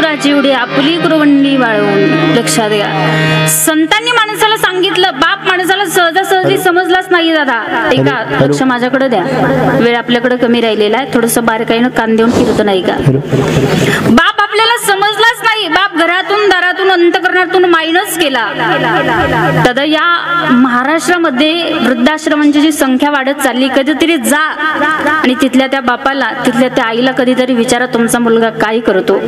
अंकुराची एवढी आपली कुरवंडी वाळवून. लक्षात घ्या, संतांनी माणसाला सांगितलं, बाप माणसाला सहजासहजी समजलाच नाही दादा. ऐका, लक्ष माझ्याकडे द्या, वेळ आपल्याकडे कमी राहिलेला आहे, थोडस बारकाईनं कान देऊन फिरत नाही का. बाप आपल्याला समजलाच नाही, बाप घरातून दारातून अंतकरणातून मायनस केला. दादा या महाराष्ट्रामध्ये वृद्धाश्रमांची जी संख्या वाढत चालली, कधीतरी जा आणि तिथल्या त्या बापाला, तिथल्या त्या आईला कधीतरी विचारा, तुमचा मुलगा काय करतो.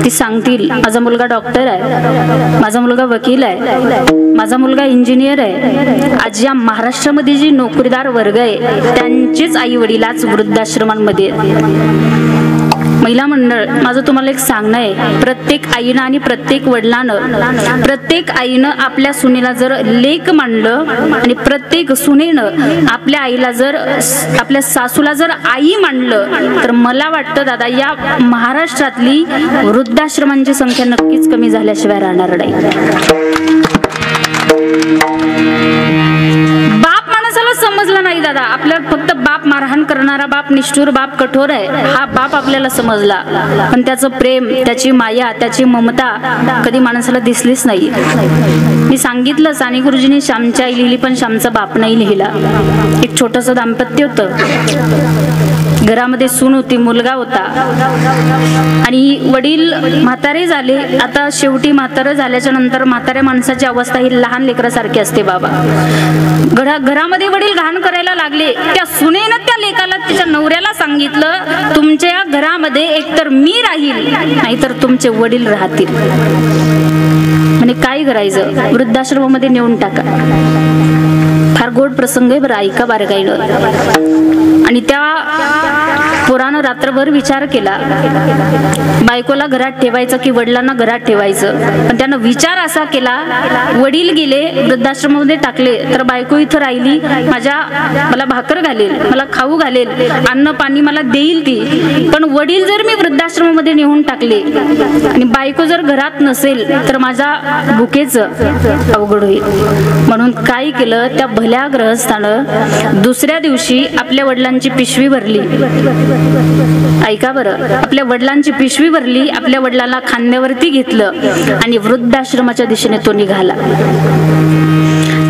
ती सांगतील, माझा मुलगा डॉक्टर आहे, माझा मुलगा वकील आहे, माझा मुलगा इंजिनियर आहे. आज या महाराष्ट्रामध्ये जी नोकरीदार वर्ग आहे त्यांचेच आई वडील आज वृद्धाश्रमांमध्ये. महिला मंडळ, माझं तुम्हाला एक सांगणं आहे, प्रत्येक आईनं आणि प्रत्येक वडिलानं, प्रत्येक आईनं आपल्या सुनेला जर लेक मानलं आणि प्रत्येक सुनेनं आपल्या आईला जर, आपल्या सासूला जर आई मानलं, तर मला वाटतं दादा या महाराष्ट्रातली वृद्धाश्रमांची संख्या नक्कीच कमी झाल्याशिवाय राहणार नाही. बाप माणसाला समजला नाही दादा, आपल्याला फक्त बाप मारहाण करणारा बाप, निष्ठुर बाप, कठोर आहे, हा बाप आपल्याला समजला, पण त्याचं प्रेम, त्याची माया, त्याची ममता कधी माणसाला दिसलीच नाही. मी सांगितलं, साने गुरुजींनी श्यामची आई लिहिली पण श्यामचा बाप नाही लिहिला. एक छोटंसं दाम्पत्य होतं, घरामध्ये सून होती, मुलगा होता आणि वडील म्हातारे झाले. आता शेवटी म्हातारं झाल्याच्या नंतर म्हाताऱ्या माणसाची अवस्था ही लहान लेकरासारखी असते बाबा. घरामध्ये वडील घाण करायला लागले, त्या सुनेनं त्या लेकाला तिच्या नवऱ्याला सांगितलं, तुमच्या घरामध्ये एकतर मी राहील नाहीतर तुमचे वडील राहतील. म्हणजे काय करायचं, वृद्धाश्रमामध्ये नेऊन टाका. फार गोड प्रसंग आहे बरं, ऐका बारकाईनं. आणि त्या पोरानं रात्रभर विचार केला, बायकोला घरात ठेवायचं की वडिलांना घरात ठेवायचं. पण त्यानं विचार असा केला, वडील गेले वृद्धाश्रमामध्ये टाकले तर बायको इथं राहिली, मला भाकर घालेल, मला खाऊ घालेल, अन्न पाणी मला देईल ती. पण वडील जर मी वृद्धाश्रमामध्ये नेऊन टाकले आणि बायको जर घरात नसेल तर माझ्या भुकेचं अवघड होईल. म्हणून काय केलं, त्या भल्या ग्रहस्थानं दुसऱ्या दिवशी आपल्या वडिलांची पिशवी भरली. ऐका बरं, आपल्या वडिलांची पिशवी भरली, आपल्या वडिलांना खांद्यावरती घेतलं आणि वृद्धाश्रमाच्या दिशेने तो निघाला.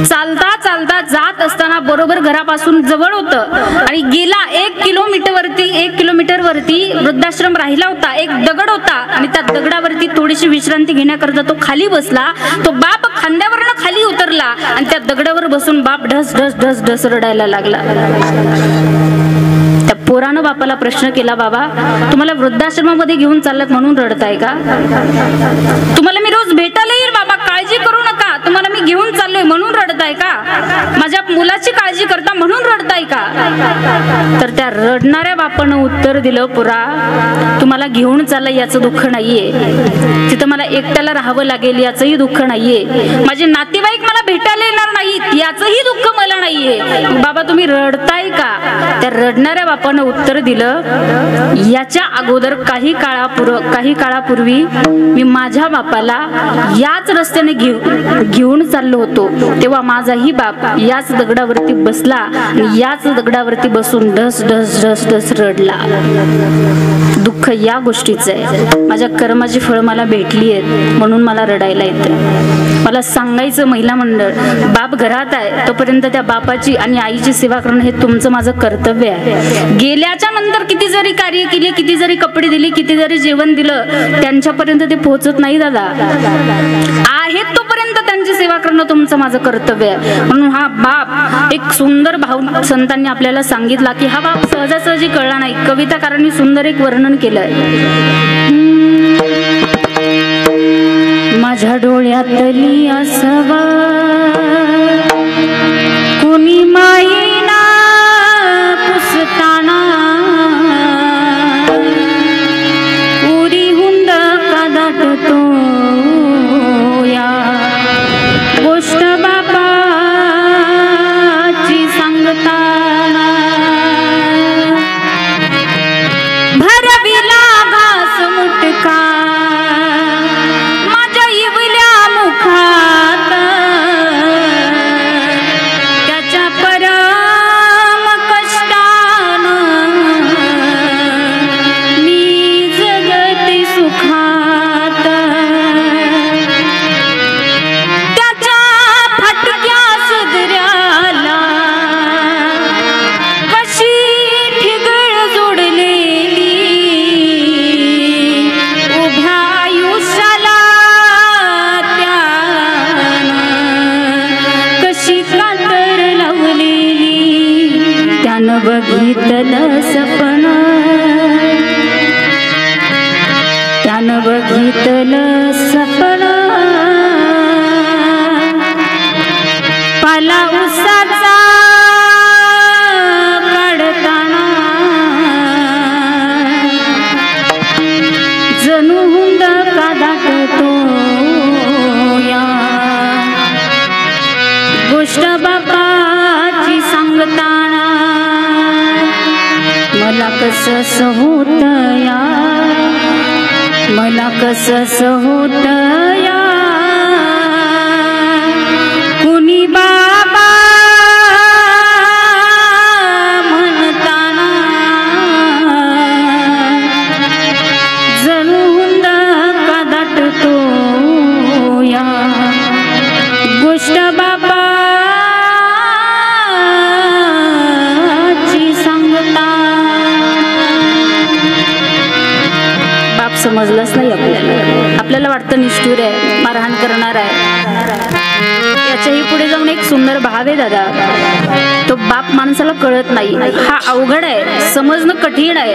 चालता चालता जात असताना बरोबर घरापासून जवळ होतं आणि गेला 1 किलोमीटर वरती वृद्धाश्रम राहिला होता. एक दगड होता आणि त्या दगडावरती थोडीशी विश्रांती घेण्याकरता तो खाली बसला. तो बाप खांद्यावरनं खाली उतरला आणि त्या दगडावर बसून बाप ढस ढस ढस ढस रडायला लागला. त्या पोरानं बापाला प्रश्न केला, बाबा तुम्हाला वृद्धाश्रमामध्ये घेऊन चालत म्हणून रडताय का? तुम्हाला मी रोज भेटायला येईल बाबा, काळजी करू नका, तुम्हाला मी घेऊन चाललोय म्हणून रडताय का? माझ्या मुलाची काळजी करता म्हणून रडताय का? तर त्या रडणाऱ्या बापानं उत्तर दिलं, पुरा तुम्हाला घेऊन चाललंय याचं दुःख नाहीये, तिथं मला एकट्याला राहावं लागेल याचंही दुःख नाहीये, माझे नातेवाईक मला भेटायला येणार नाहीत याचंही दुःख मला नाहीये. बाबा तुम्ही रडताय का? त्या रडणाऱ्या बापानं उत्तर दिलं, याच्या अगोदर काही काळापूर्वी मी माझ्या बापाला याच रस्त्याने घेऊन चाललो होतो, तेव्हा माझाही बाप याच दगडावरती बसला आणि याच दगडावरती बसून ढस ढस ढस ढस रडला. दुःख या गोष्टीचं आहे, माझ्या कर्माची फळ मला भेटली आहेत म्हणून मला रडायला येतं. मला सांगायचं महिला मंडळ, बाप घरात आहे तोपर्यंत त्या बापाची आणि आईची सेवा करणं हे तुमचं माझं कर्तव्य आहे. गेल्याच्या नंतर किती जरी कार्य केले, किती जरी कपडे दिले, किती जरी जेवण दिलं, त्यांच्यापर्यंत ते पोहोचत नाही दादा. आहेत तोपर्यंत त्यांची सेवा करणं तुमचं माझं कर्तव्य आहे. म्हणून हा बाप एक सुंदर भाव संतांनी आपल्याला सांगितला की हा बाप सहजासहजी कळला नाही. कविताकारांनी सुंदर एक वर्णन केलंय, माझ्या डोळ्यातली असवा कोणी माईना पुसताना, उरी हुंड का दाटतो या गोष्ट बापाची सांगताना, भरविला घास मुटका माझ्या इवल्या मुखात, त्याच्या परा बघितलं सपन, त्यानं बघितलं सपन, पाला उसाचा काढताना जणू हुंद का दाटतो या गोष्ट बापाची सांगताना मला कसं होत या, मला कसं होत या, कुणी बाबा म्हणताना जणू हुंद का दाटतो या गोष्ट बापाची सांगता. बाप समजलाच नाही आपल्याला, आपल्याला वाटतं निष्ठुर आहे, मारहाण करणार आहे. याच्याही पुढे जाऊन एक सुंदर भाव आहे दादा, तो बाप माणसाला कळत नाही. हा अवघड आहे, समजणं कठीण आहे.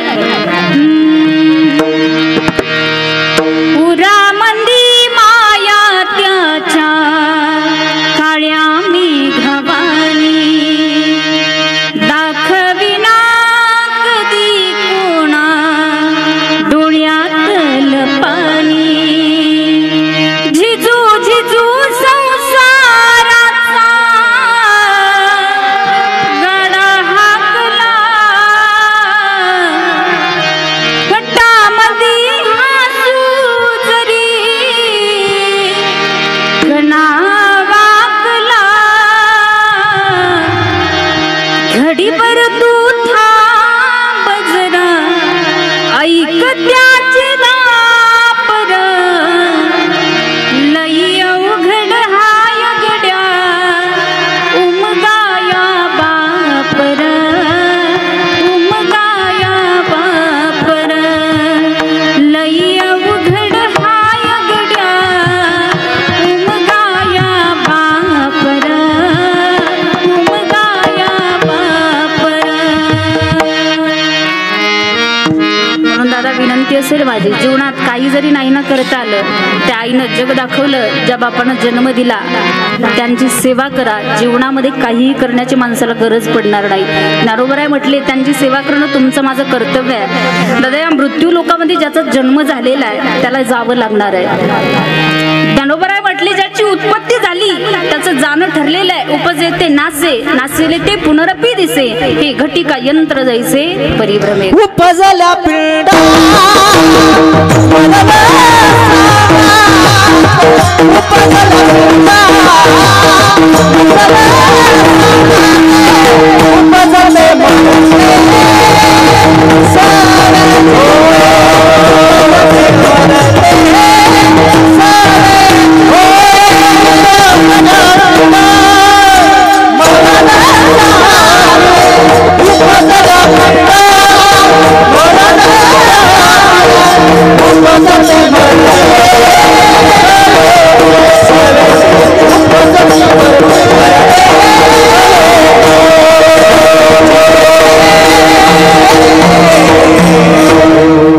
पुरामंदी माया त्याच्या काळ्या मेघवाणी, दाखविना कधी कोणा डोळ्यातलं पाणी. झिजू झिजू संसाराचा गाडा हाकला, घट्टामध्ये हसू जरी घना वाकला. घडीभर तू थांब जरा, ऐक त्याचे दापर, लई अवघड हाय गड्या उमगाया बापर, उमगाया बापर, लई अवघड हाय गड्या उमगाया बापर, उमगाया बापर. म्हणून दादा विनंती असेल माझी, जीवनात काही जरी नाही ना करता आलं, त्या आईनं जग दाखवलं, ज्या बापानं जन्म दिला त्यांची सेवा करा. जीवनामध्ये काहीही करण्याची माणसाला गरज पडणार नाही. ज्ञानोबराय म्हटले त्यांची सेवा करणं तुमचं माझं कर्तव्य आहे. दादा या मृत्यू लोकांमध्ये ज्याचा जन्म झालेला आहे त्याला जावं लागणार आहे. ज्ञानोबराय म्हटले ज्याची उत्पत्ती झाली त्याचं जाणं ठरलेलं आहे. उपजे ते नासे, नासेले ते पुनरपी दिसे, हे घटिका यंत्र जैसे परिभ्रमे. उपजल्या पिंडा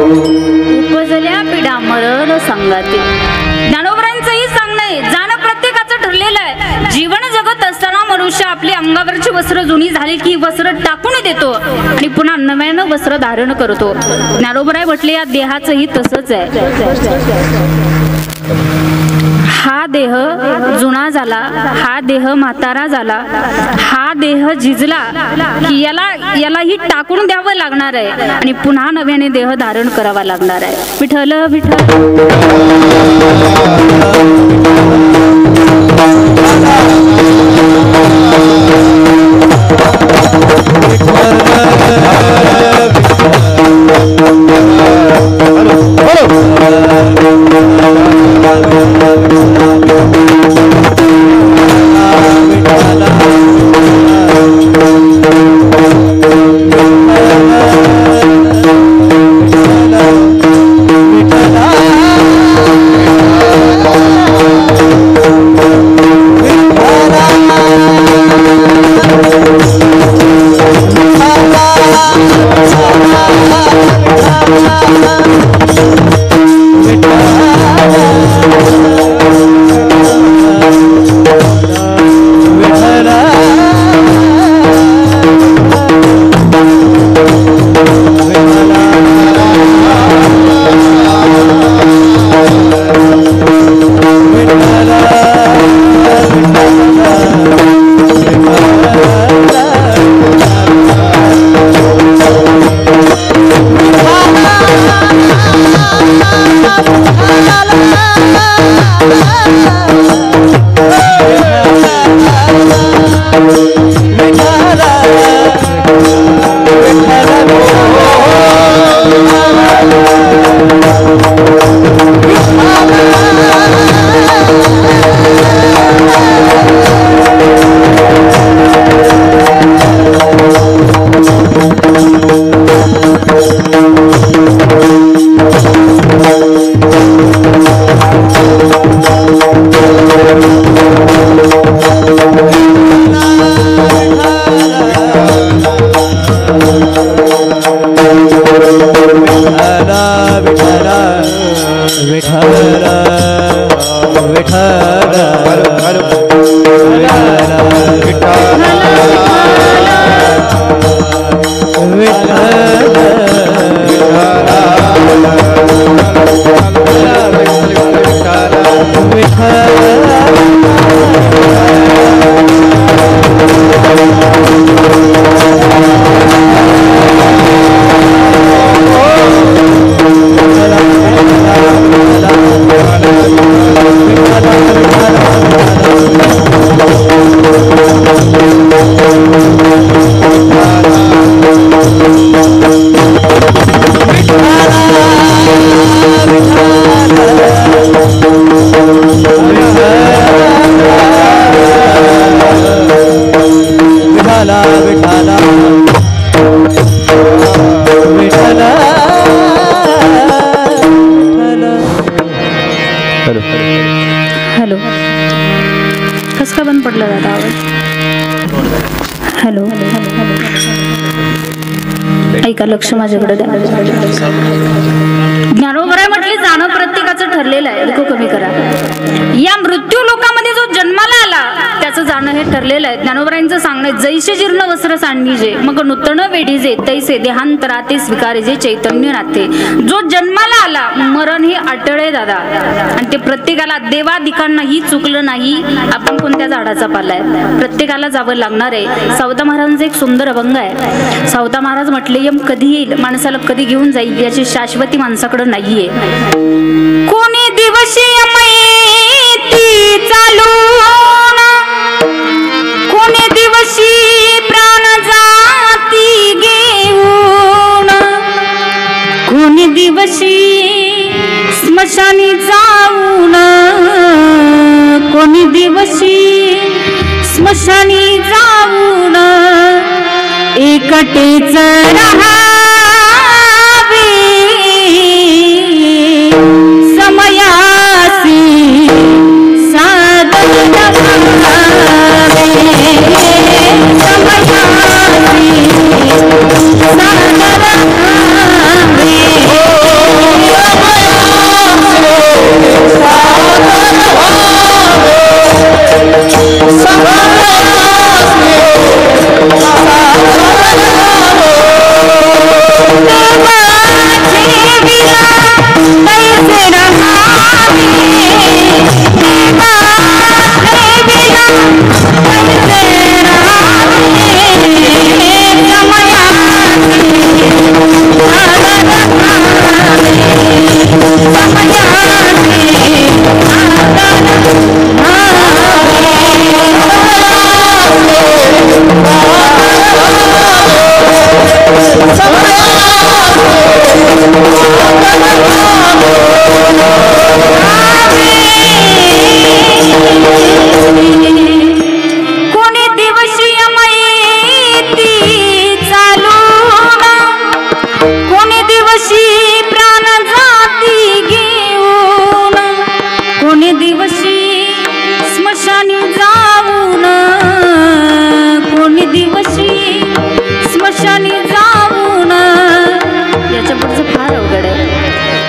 उपजल्या पिढा मरण संगाती. ज्ञानोबरांचंही सांगणं आहे, जाणं प्रत्येकाचं ठरलेलं आहे. जीवन जगत असताना मनुष्य आपली अंगावरची वस्त्र जुनी झाली की वस्त्र टाकून देतो आणि पुन्हा नव्यानं वस्त्र धारण करतो. ज्ञानोबराय म्हटले या देहाचंही तसंच आहे. हा देह जुना झाला, हा देह म्हातारा झाला, हा देह झिजला की यालाही टाकून द्यावं लागणार आहे आणि पुन्हा नव्याने देह धारण करावा लागणार आहे. विठ्ठल विठ्ठल. विठ्ठला हॅलो, कस का बंद पडला दादा आवाज? हॅलो, ऐका, लक्ष माझ्याकडे द्या. ज्ञानोबराय म्हटले जाणं प्रत्येकाचं ठरलेलं आहे, दुःख कमी करा. या मृत्यू लोकामध्ये जो जन्माला आला त्याचं जाणं हे ठरलेलं आहे. ज्ञानोबरायांचं सांगणं, जैसे जीर्ण वस्त्र सांडीजे मग नूतन वेढीजे तैसे देहांतराते स्वीकारिजे चैतन्य नाते. जो जन्माला आला मरण हे अटळ दादा, आणि ते प्रत्येकाला, देवादिकांनाही चुकलं नाही. आपण कोणत्या झाडाचा पाला आहे, प्रत्येकाला जावं लागणार आहे. सावता महाराजांचा एक सुंदर अभंग आहे. सावता महाराज म्हटले, यम कधी येईल, माणसाला कधी घेऊन जाईल याची शाश्वती माणसाकडे नाहीये. कोणी दिवशी ती चालून, कोणी दिवशी प्राण जाती घेऊन, कोणी दिवशी स्मशानी जाऊन, कोणी दिवशी स्मशानी जाऊन एकटेच राहावे, समयासी सादर व्हावे, समयासी सादर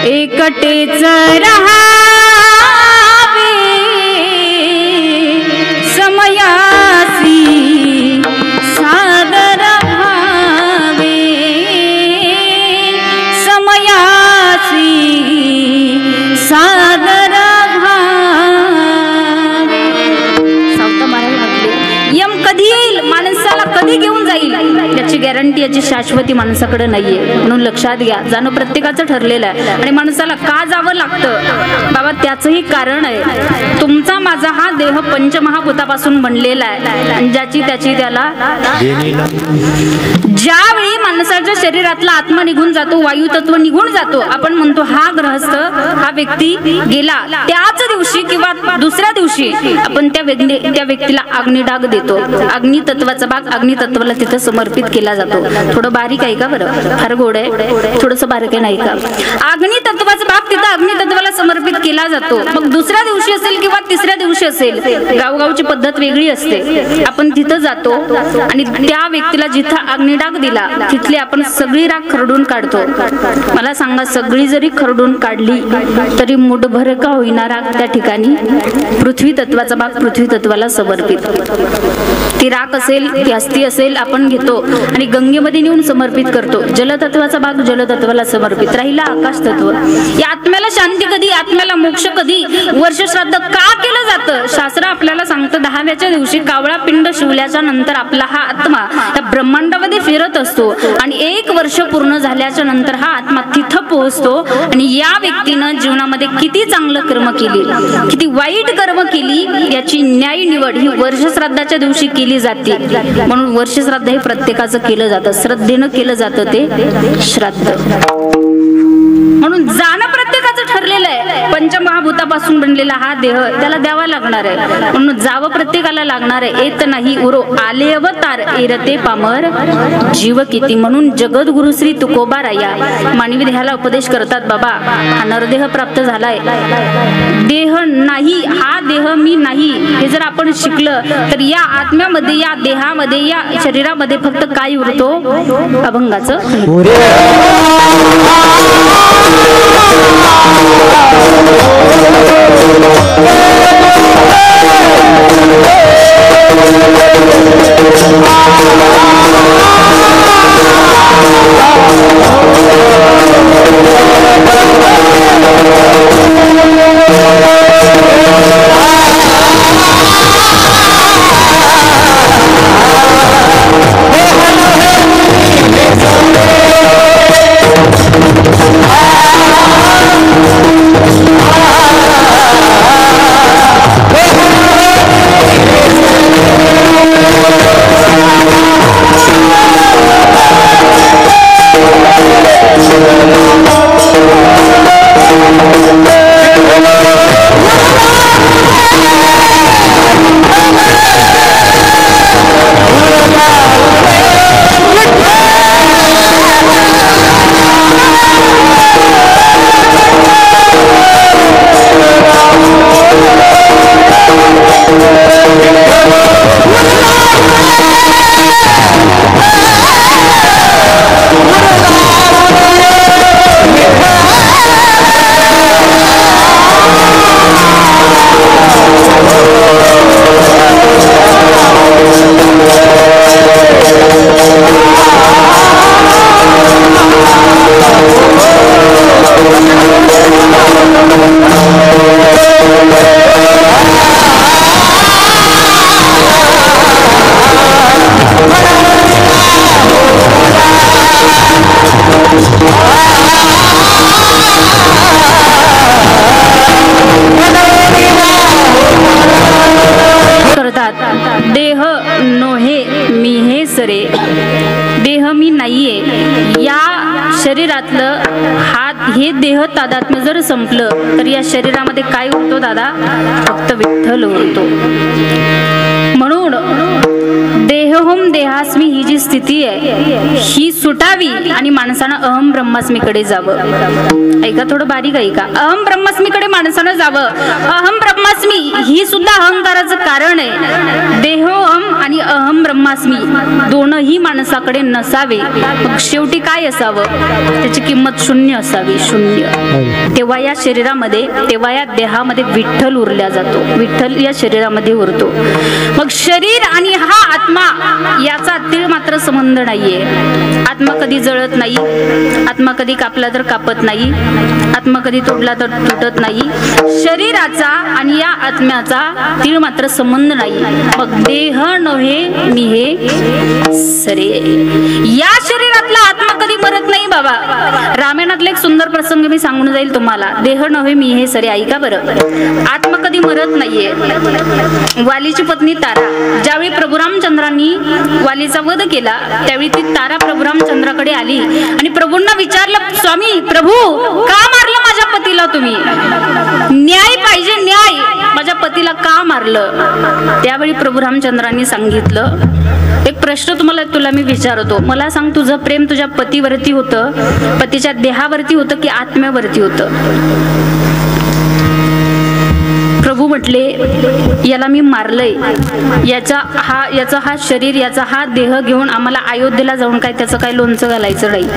एकटेच राहावे, समयासी सादर व्हावे, समयासी सादर व्हावे. सावता महाराज म्हटले, यम कधी येईल, माणसाला कधी घेऊन जाईल याची गॅरंटी याची शाश्वती माणसाकडे नाहीये. म्हणून लक्षात घ्या, जाणं प्रत्येकाचं ठरलेलं आहे. आणि माणसाला का जावं लागतं बाबा, त्याचंही कारण आहे. तुमचा माझा हा देह पंचमहाभूतापासून बनलेला आहे आणि ज्याची त्याची त्याला ज्यावेळी माणसाच्या शरीरातला आत्मा निघून जातो, वायू तत्व निघून जातो, आपण म्हणतो हा ग्रहस्थ हा व्यक्ती गेला, त्याच दिवशी किंवा दुसऱ्या दिवशी आपण त्या व्यक्तीला अग्निडाग देतो. अग्नि तत्वाचा भाग अग्नि तत्वाला तिथं समर्पित केला जातो. थोडं बारीक आहे का बरं, फार गोड आहे, थोडस बारीक आहे नाही का. अग्नि तत्वाचा भाग तिथं अग्नि तत्वाला समर्पित केला जातो. मग दुसऱ्या दिवशी असेल किंवा तिसऱ्या दिवशी असेल, गावगावची पद्धत वेगळी असते. आपण तिथं जातो आणि त्या व्यक्तीला जिथं अग्निडाग दिला तिथली आपण सगळी राख खरडून काढतो. मला सांगा, सगळी जरी खरडून काढली तरी मुठभर का होईना राख त्या ठिकाणी पृथ्वी तत्वाचा भाग पृथ्वी तत्वाला समर्पित. ती राख असेल, ती अस्थी असेल, आपण घेतो आणि गंगेमध्ये नेऊन समर्पित करतो. जलतत्वाचा भाग जलतत्वाला समर्पित. राहिला आकाश तत्व. या आत्म्याला शांती कधी, आत्म्याला मोक्ष कधी, वर्ष श्राद्ध का केलं जातं? शास्त्र आपल्याला सांगतं 10व्याच्या दिवशी कावळा पिंड शिवल्याच्या नंतर आपला हा आत्मा या ब्रह्मांडामध्ये फिरत असतो आणि 1 वर्ष पूर्ण झाल्याच्या नंतर हा आत्मा तिथं पोहोचतो आणि या व्यक्तीनं जीवनामध्ये किती चांगलं कर्म केली, किती वाईट कर्म केली याची न्याय निवड ही वर्ष श्राद्धाच्या दिवशी केली जाते. म्हणून वर्ष श्राद्ध हे प्रत्येकाचं केलं जातं, श्रद्धेनं केलं जातं ते श्राद्ध. म्हणून जाणं प्रत्येकाचं ठरलेलं आहे. पंचमहाभूतापासून बनलेला हा देह त्याला द्यावा लागणार आहे. म्हणून जावं प्रत्येकाला लागणार आहे. येत नाही उरो आले अवतार एरते पामर जीव किती. म्हणून जगद्गुरु श्री तुकोबा राया मानवी देहाला उपदेश करतात, बाबा हा नरदेह प्राप्त झालाय, देह नाही, हा देह मी नाही, हे जर आपण शिकलं तर या आत्म्यामध्ये, या देहामध्ये, या शरीरामध्ये फक्त काय उरतो? अभंगाचं. देह नोहे मी हे सरे, देह मी नाहीये. या शरीरातलं हे देह तादात्म्य जर संपलं तर या शरीरामध्ये काय उरतो दादा? फक्त विठ्ठल उरतो. म्हणून देहहोम देहास्मी ही जी स्थिती आहे ही सुटावी आणि माणसानं अहम ब्रह्मास्मीकडे जावं. ऐका, थोडं बारीक ऐका. अहम ब्रह्मास्मीकडे माणसानं जावं. अहम ब्रह्मास्मी ही सुद्धा अहंकाराचं कारण आहे. देहोहम आणि अहम ब्रह्मास्मी दोनही माणसाकडे नसावे. मग शेवटी काय असावं? त्याची किंमत शून्य असावी, शून्य. तेव्हा या शरीरामध्ये, तेव्हा या देहामध्ये विठ्ठल उरल्या जातो. विठ्ठल या शरीरामध्ये उरतो. मग शरीर आणि हा आत्मा याचा तीळ मात्र संबंध नाहीये. आत्मा कधी जळत नाही, आत्मा कधी कापला तर कापत नाही, आत्मा कधी तोडला तर तुटत नाही. शरीराचा आणि या आत्म्याचा तीळ मात्र संबंध नाही. मग देह नव्हे मी हे सरे. या शरीरातला आत्मा कधी मरत नाही बाबा. रामायणातला एक सुंदर प्रसंग मी सांगून जाईल तुम्हाला. देह नव्हे मी हे सरे. ऐका बरं, आत्मा कधी मरत नाहीये. वालीची पत्नी तारा, ज्यावेळी प्रभू रामचंद्रांनी वालीचा वध केला त्यावेळी ती तारा प्रभू रामचंद्राकडे आली आणि प्रभूंना विचारलं, स्वामी प्रभू का मारलं माझ्या पतीला तुम्ही? न्याय पाहिजे, न्याय. माझ्या पतीला का मारलं? त्यावेळी प्रभू रामचंद्रांनी सांगितलं, एक प्रश्न तुला मी विचारतो, मला सांग, तुझं प्रेम तुझ्या पतीवरती होतं, पतीच्या देहावरती होतं की आत्म्यावरती होतं? प्रभू म्हटले, याला मी मारलंय, याचा हा शरीर, याचा हा देह घेऊन आम्हाला अयोध्येला जाऊन काय त्याचं काय लोणचं घालायचं नाही.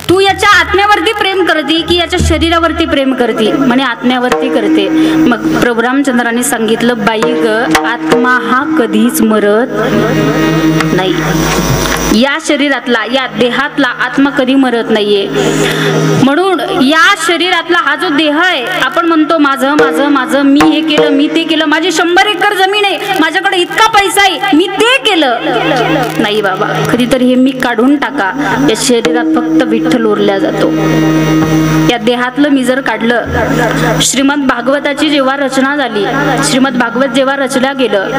तू याच्या आत्म्यावरती प्रेम करते की याच्या शरीरावरती प्रेम करते? म्हणे आत्म्यावरती करते. मग प्रभू रामचंद्रांनी सांगितलं, बाई ग, आत्मा हा कधीच मरत नाही. या शरीरातला, या देहातला आत्मा कधी मरत नाहीये. म्हणून या शरीरातला हा जो देह आहे, आपण म्हणतो माझं माझं माझं, मी हे केलं, मी ते केलं, माझी 100 एकर जमीन आहे, माझ्याकडे इतका पैसा आहे, मी ते केलं. नाही बाबा, कधीतरी हे मी काढून टाका. या शरीरात फक्त विठ्ठल उरल्या जातो. या देहातलं मी जर काढलं, श्रीमद भागवताची जेव्हा रचना झाली, श्रीमद भागवत जेव्हा रचल्या गेलं,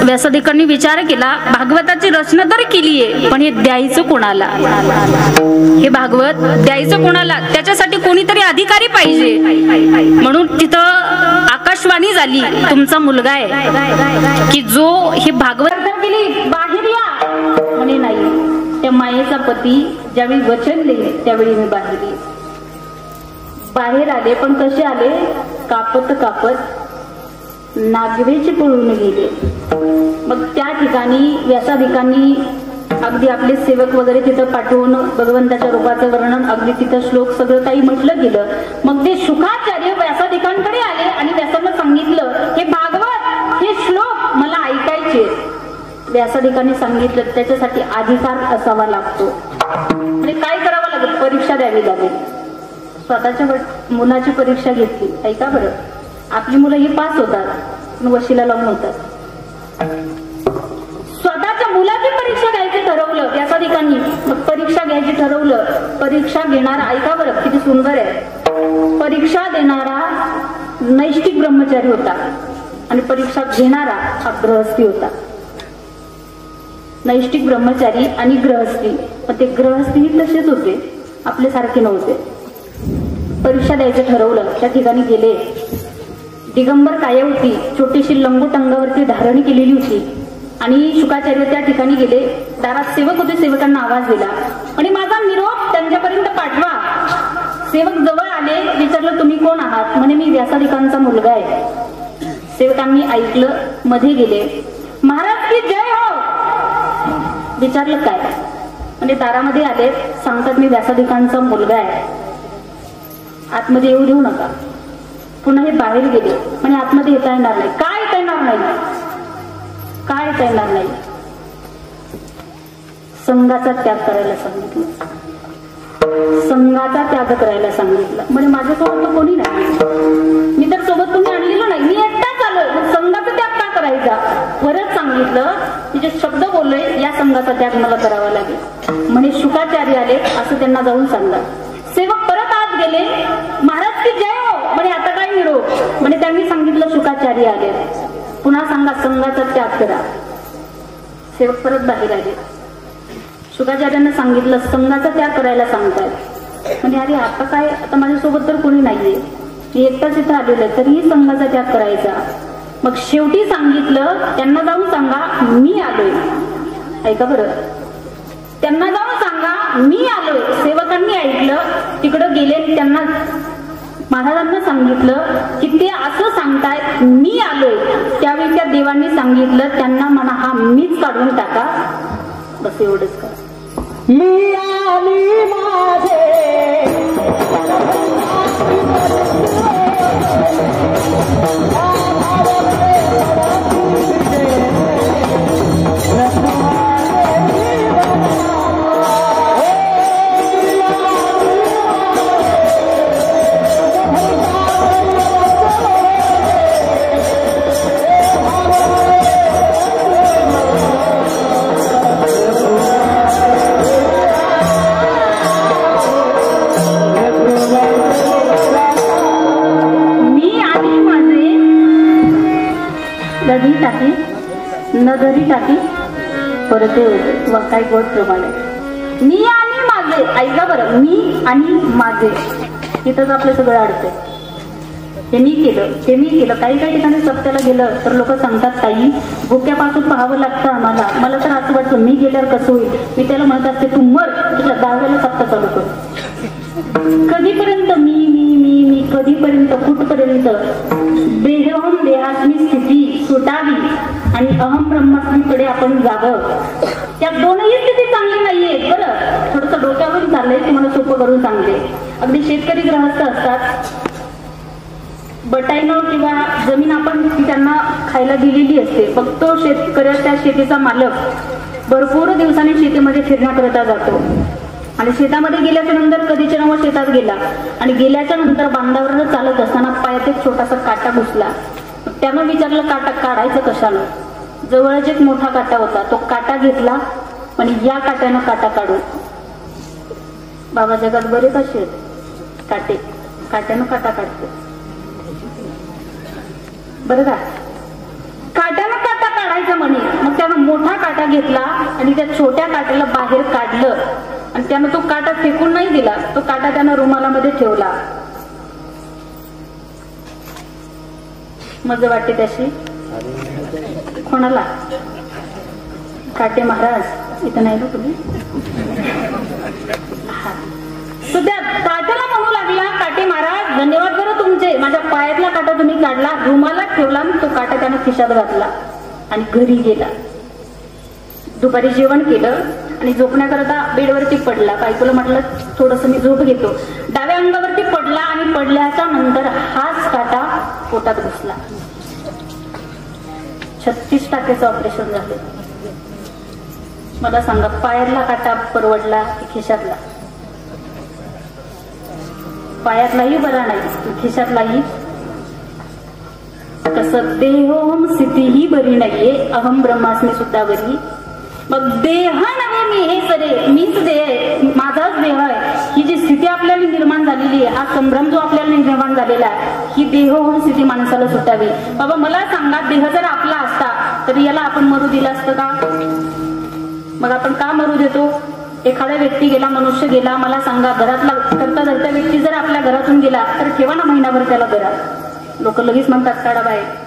व्यासदेकांनी विचार केला, भागवताची रचना तर केलीये, पण हे द्यायचं कोणाला? हे भागवत द्यायचं कोणाला? त्याच्यासाठी कोणीतरी अधिकारी पाहिजे. म्हणून तिथं आकाशवाणी झाली, तुमचा मुलगा आहे की जो हे भागवत केली, बाहेर या. म्हणे नाही, त्या मायेचा पती ज्यावेळी वचन दिले त्यावेळी मी बाहेर आले. पण कसे आले? कापत कापत नागवेचे पळून गेले. मग त्या ठिकाणी व्यासाधिकांनी अगदी आपले सेवक वगैरे तिथं पाठवून भगवंताच्या रूपाचं वर्णन, अगदी तिथं श्लोक सगळं काही म्हटलं गेलं. मग ते शुकाचार्य व्यासाधिकांकडे आले आणि व्यासांना सांगितलं, हे भागवत, हे श्लोक मला ऐकायचे. व्यासाधिकांनी सांगितलं, त्याच्यासाठी अधिकार असावा लागतो. म्हणजे काय करावं लागेल? परीक्षा द्यावी लागेल. स्वतःच्या मुलाची परीक्षा घेतली. ऐका बरं, आपली मुलं ही पास होतात, वशिला लावून होतात. स्वतःच्या मुलाची परीक्षा घ्यायची ठरवलं व्यासाधिकांनी. मग परीक्षा घ्यायची ठरवलं. परीक्षा घेणारा, ऐका बरं किती सुंदर आहे, परीक्षा देणारा नैष्टिक ब्रह्मचारी होता आणि परीक्षा घेणारा हा गृहस्थी होता. नैष्टिक ब्रह्मचारी आणि गृहस्थी, पण ते गृहस्थी तसेच होते, आपल्यासारखे नव्हते. परीक्षा द्यायचं ठरवलं. त्या ठिकाणी गेले. दिगंबर काय होती, छोटीशी लंगोट अंगावरती धारणी केलेली होती आणि शुकाचार्य त्या ठिकाणी गेले. दारात सेवक होते, सेवकांना आवाज दिला आणि माझा निरोप त्यांच्यापर्यंत पाठवा. सेवक जवळ आले, विचारलं, तुम्ही कोण आहात? म्हणे मी व्यासाधिकांचा मुलगा आहे. सेवकांनी ऐकलं, मध्ये गेले. महाराज की जय हो. विचारलं काय? म्हणजे दारामध्ये आले, सांगतात मी व्यासाधिकांचा मुलगा आहे, आतमध्ये येऊ देऊ नका. पुन्हा हे बाहेर गेले. म्हणजे आतमध्ये येता येणार नाही. काय येता येणार नाही? काय येता येणार नाही? संघाचा त्याग करायला सांगितलं. संघाचा त्याग करायला सांगितलं. म्हणजे माझ्यासोबत तर कोणी नाही, मी तर सोबत तुम्ही आणलेलं नाही, मी एकटाच आलोय. संघाचा त्याग का करायचा? परत सांगितलं, तिचे शब्द बोलले, या संघाचा त्याग मला करावा लागेल. म्हणे शुकाचार्य आले असं त्यांना जाऊन सांगा. सेवक परत आत गेले. महाराज की जय हो. म्हणे आता काय निरोप? म्हणे त्यांनी सांगितलं शुकाचार्य आले. पुन्हा सांगा संघाचा त्याग करा. सेवक परत बाहेर आले. शुकाचार्यांना सांगितलं संघाचा त्याग करायला सांगतायत. म्हणजे अरे आता काय, आता माझ्यासोबत तर कोणी नाहीये, मी एकटाच इथं आलेलं आहे, तरीही संघाचा त्याग करायचा. मग शेवटी सांगितलं, त्यांना जाऊन सांगा मी आलोय. ऐका बरं, त्यांना जाऊन सांगा मी आलोय. सेवकांनी ऐकलं, तिकडं गेले. त्यांना महाराजांना सांगितलं की ते असं सांगतायत मी आलोय. त्यावेळी त्या देवांनी सांगितलं त्यांना म्हणा हा मीच काढून टाका. बस एवढंच करा. मी आली माझे नदी टाकी नगरी टाकी परत होते काय गोड प्रमाणे मी आणि माझे ऐका बरं मी आणि माझे इथंच आपलं सगळं अडतंय हे मी केलं ते मी केलं काही काही ठिकाणी सत्याला गेलं तर लोक सांगतात ताई भुक्यापासून पाहावं लागतं आम्हाला मला तर असं वाटतं मी गेल्यावर कसं होईल मी त्याला म्हणत असते तू मर तुझ्या दहाव्याला सत्ता चालू कर कधीपर्यंत मी मी मी मी कधीपर्यंत कुठपर्यंत देहहून देहात्मी स्थिती सुटावी आणि अहम ब्रह्मास्मीकडे आपण जावं त्या दोनही स्थिती चांगली नाहीये बरं थोडंसं डोक्यावरून चाललंय ते मला सोपं करून सांगते अगदी शेतकरी गृहस्थ असतात बटाईनं किंवा जमीन आपण ती त्यांना खायला दिलेली असते फक्त शेतकऱ्याच्या शेतीचा मालक भरपूर दिवसांनी शेतीमध्ये फिरण्याकरता जातो आणि शेतामध्ये गेल्याच्या नंतर कधीच्या नव शेतात गेला आणि गेल्याच्या नंतर बांधावर चालत असताना पायात एक छोटासा काटा घुसला त्यानं विचारलं काटा काढायचं कशाला जवळच एक मोठा काटा होता तो काटा घेतला आणि या काट्यानं काटा काढू बाबा जगात बरेच असे काटे काट्यानं काटा काढतो बरं का काट्यानं काटा काढायचा म्हणे मग त्यानं मोठा काटा घेतला आणि त्या छोट्या काट्याला बाहेर काढलं आणि त्यानं तो काटा फेकून नाही दिला तो काटा त्यानं रुमालामध्ये ठेवला मजा वाटते त्याशी कोणाला काटे महाराज इथं नाही ना तुम्ही हा तो त्या काट्याला म्हणू लागला काटे महाराज धन्यवाद बरं तुमचे माझ्या पायातला काटा तुम्ही काढला रुमालात ठेवला आणि तो काटा त्यानं खिशात घातला आणि घरी गेला दुपारी जेवण केलं आणि झोपण्याकरता बेडवरती पडला बायकोला म्हटलं थोडस मी झोप घेतो डाव्या अंगावरती पडला आणि पडल्याच्या नंतर हाच काटा पोटात घुसला 36 टाक्याचं ऑपरेशन झालं मला सांगा पायातला काटा परवडला की खिशातला पायातलाही बरा नाही खिशातलाही तसं देहोम स्थितीही बरी नाहीये अहम ब्रह्मास्मी सुद्धा बरी मग देह नव्हे मी हे सरे मीच देह माझाच देह आहे ही जी स्थिती आपल्याला निर्माण झालेली आहे हा संभ्रम जो आपल्याला निर्माण झालेला आहे ही देहोम स्थिती माणसाला सुटावी बाबा मला सांगा देह जर आपला असता तर याला आपण मरू दिला असतं का मग आपण का मरू देतो एखादा व्यक्ती गेला मनुष्य गेला मला सांगा घरातला करता धरता व्यक्ती जर आपल्या घरातून गेला तर ठेवा ना महिनाभर त्याला घरात लोक लगेच म्हणतात काढा बाहेर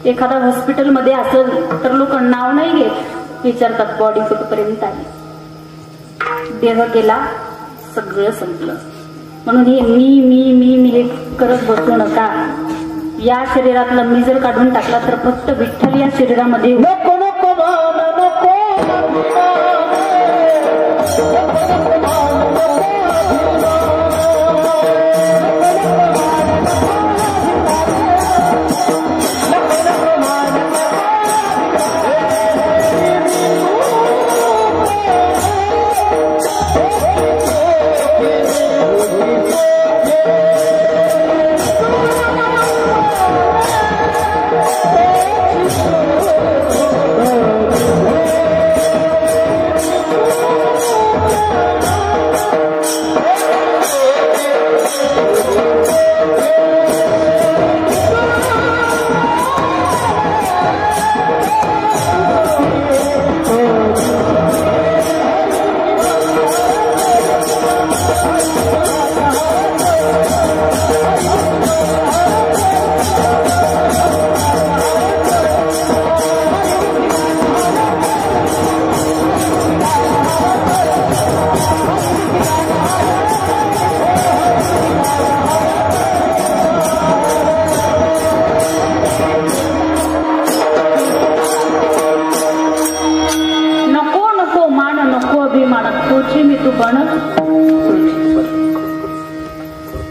एखादा हॉस्पिटल मध्ये असेल तर लोक नाव नाही घेत विचारतात बॉडी कुठपर्यंत आली देह गेला सगळं संपलं म्हणून हे मी मी मी मी हे करत बसू नका या शरीरातलं मी जर काढून टाकला तर फक्त विठ्ठल या शरीरामध्ये नको नको नको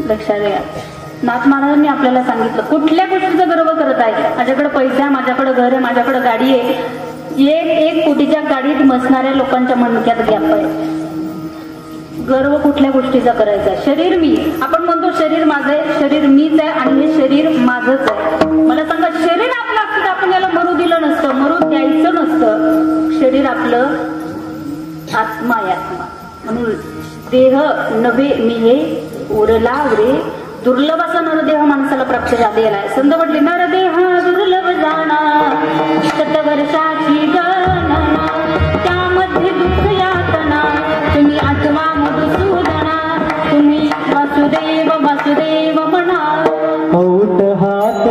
लक्षात घ्या नाथ महाराजांनी आपल्याला सांगितलं कुठल्या गोष्टीचा गर्व करत आहे माझ्याकडे पैसा आहे माझ्याकडे घर आहे माझ्याकडे गाडी आहे एक कोटीच्या गाडीत बसणाऱ्या लोकांच्या मनक्यात गॅप आहे गर्व कुठल्या गोष्टीचा करायचा शरीर मी आपण म्हणतो शरीर माझं आहे शरीर मीच आहे आणि हे शरीर माझंच आहे मला सांगा शरीर आपलं असतं तर आपण याला मरू दिलं नसतं मरू द्यायचं नसतं शरीर आपलं आत्मा आहे आत्मा म्हणून देह नव्हे मी हे उरला रे दुर्लभ असा नरदेह माणसाला प्राप्त झालेला आहे. संत म्हटले नरदेह दुर्लभ जाणा शतवर्षाची गणना त्यामध्ये दुःख यातना तुम्ही आठवा मधुसूदना तुम्ही वासुदेव वासुदेव म्हणा. औट हात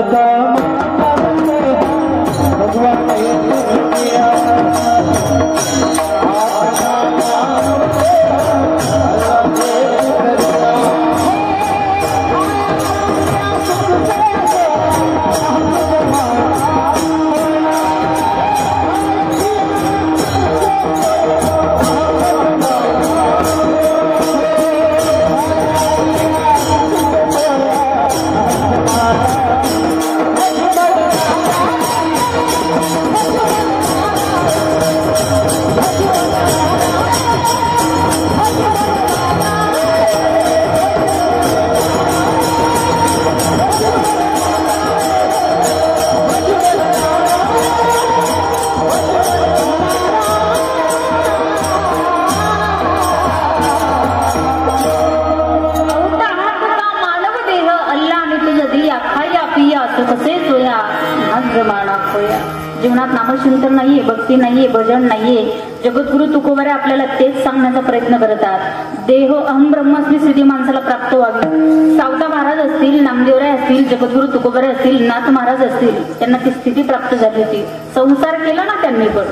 जीवनात नामचिंतन नाहीये, भक्ती नाहीये, भजन नाहीये. जगद्गुरु तुकोबारे आपल्याला तेच सांगण्याचा प्रयत्न करतात. देह अहम ब्रह्मास्मी स्थिती माणसाला प्राप्त व्हावी. सावता महाराज असतील, नामदेवराय असतील, जगद्गुरु तुकोबारे असतील, नाथ महाराज असतील, त्यांना ती स्थिती प्राप्त झाली होती. संसार केला ना त्यांनी, पण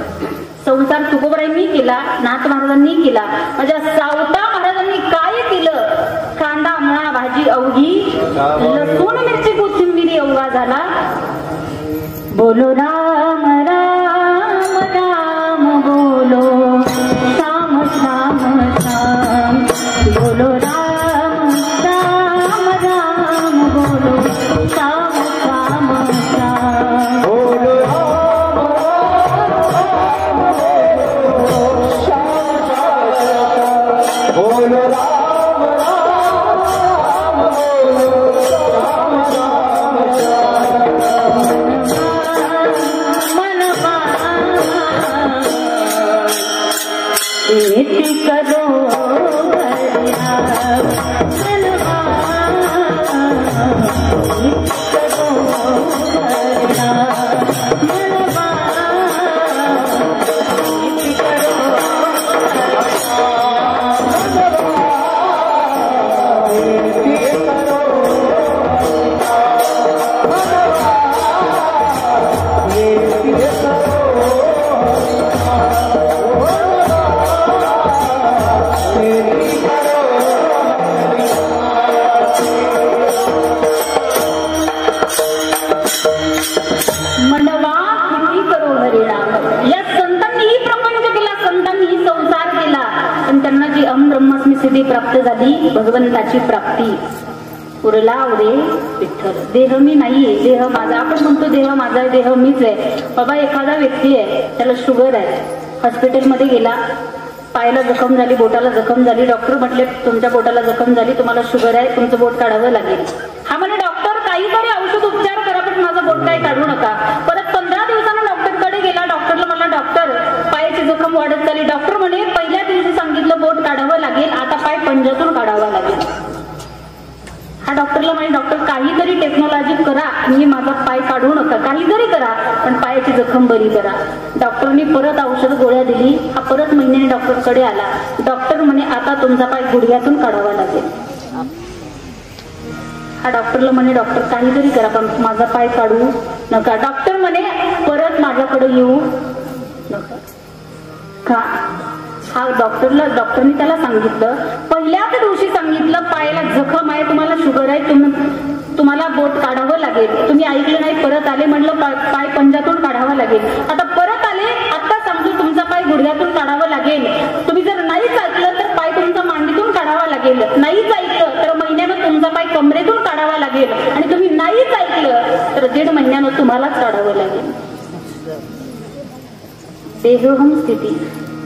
संसार तुकोबारांनी केला, नाथ महाराजांनी केला. माझ्या सावता महाराजांनी काय केलं? कांदा मुळा भाजी अवघी, लसूण मिरची कोथिंबिरी अवघा झाला. बोलो राम राम राम बोलो श्याम श्याम श्याम बोलो राम राम राम बोलो श्याम श्याम श्याम बोलो बोलो प्राप्त झाली. भगवंताची प्राप्ती. उरला उरे विठ्ठल. देह मी नाहीये, देह माझा. आपण म्हणतो देह माझा आहे, देह मीच आहे. बाबा एखादा व्यक्ती आहे, त्याला शुगर आहे, हॉस्पिटलमध्ये गेला, पायाला जखम झाली, बोटाला जखम झाली. डॉक्टर म्हटले तुमच्या बोटाला जखम झाली, तुम्हाला शुगर आहे, तुमचं बोट काढावं लागेल. हा म्हणे डॉक्टर काहीतरी औषध उपचार करा, पण माझं बोट काही काढू नका. परत 15 दिवसानं डॉक्टरकडे गेला. डॉक्टरला म्हणला डॉक्टर पायाची जखम वाढत चालली. डॉक्टर म्हणे पहिल्या दिवशी सांगितलं बोट काढावं लागेल, आता पाय पंजातून काढावा लागेल. हा डॉक्टरला म्हणे डॉक्टर काहीतरी टेक्नॉलॉजी करा, मी माझा पाय काढू नका, काहीतरी करा, पण पायाची जखम बरी करा. डॉक्टरनी परत औषध गोळ्या दिली. हा परत महिन्याने डॉक्टरकडे आला. डॉक्टर म्हणे आता तुमचा पाय गुडघ्यातून काढावा लागेल. हा डॉक्टरला म्हणे डॉक्टर काहीतरी करा, पण माझा पाय काढू नका. डॉक्टर म्हणे परत माझ्याकडे येऊ नका का? हा डॉक्टरनी त्याला सांगितलं, पहिल्याच दिवशी सांगितलं पायाला जखम आहे, तुम्हाला शुगर आहे, तुम्हाला बोट काढावं लागेल. तुम्ही ऐकलं नाही, परत आले, म्हटलं पाय पंजातून काढावा लागेल. आता परत आले, आता सांगतो तुमचा पाय गुडघ्यातून काढावा लागेल. तुम्ही जर नाहीच ऐकलं तर पाय तुमचा मांडीतून काढावा लागेल. नाहीच ऐकलं तर महिन्यानं तुमचा पाय कमरेतून काढावा लागेल. आणि तुम्ही नाहीच ऐकलं तर 1.5 महिन्यानं तुम्हालाच काढावं लागेल. देहम स्थिती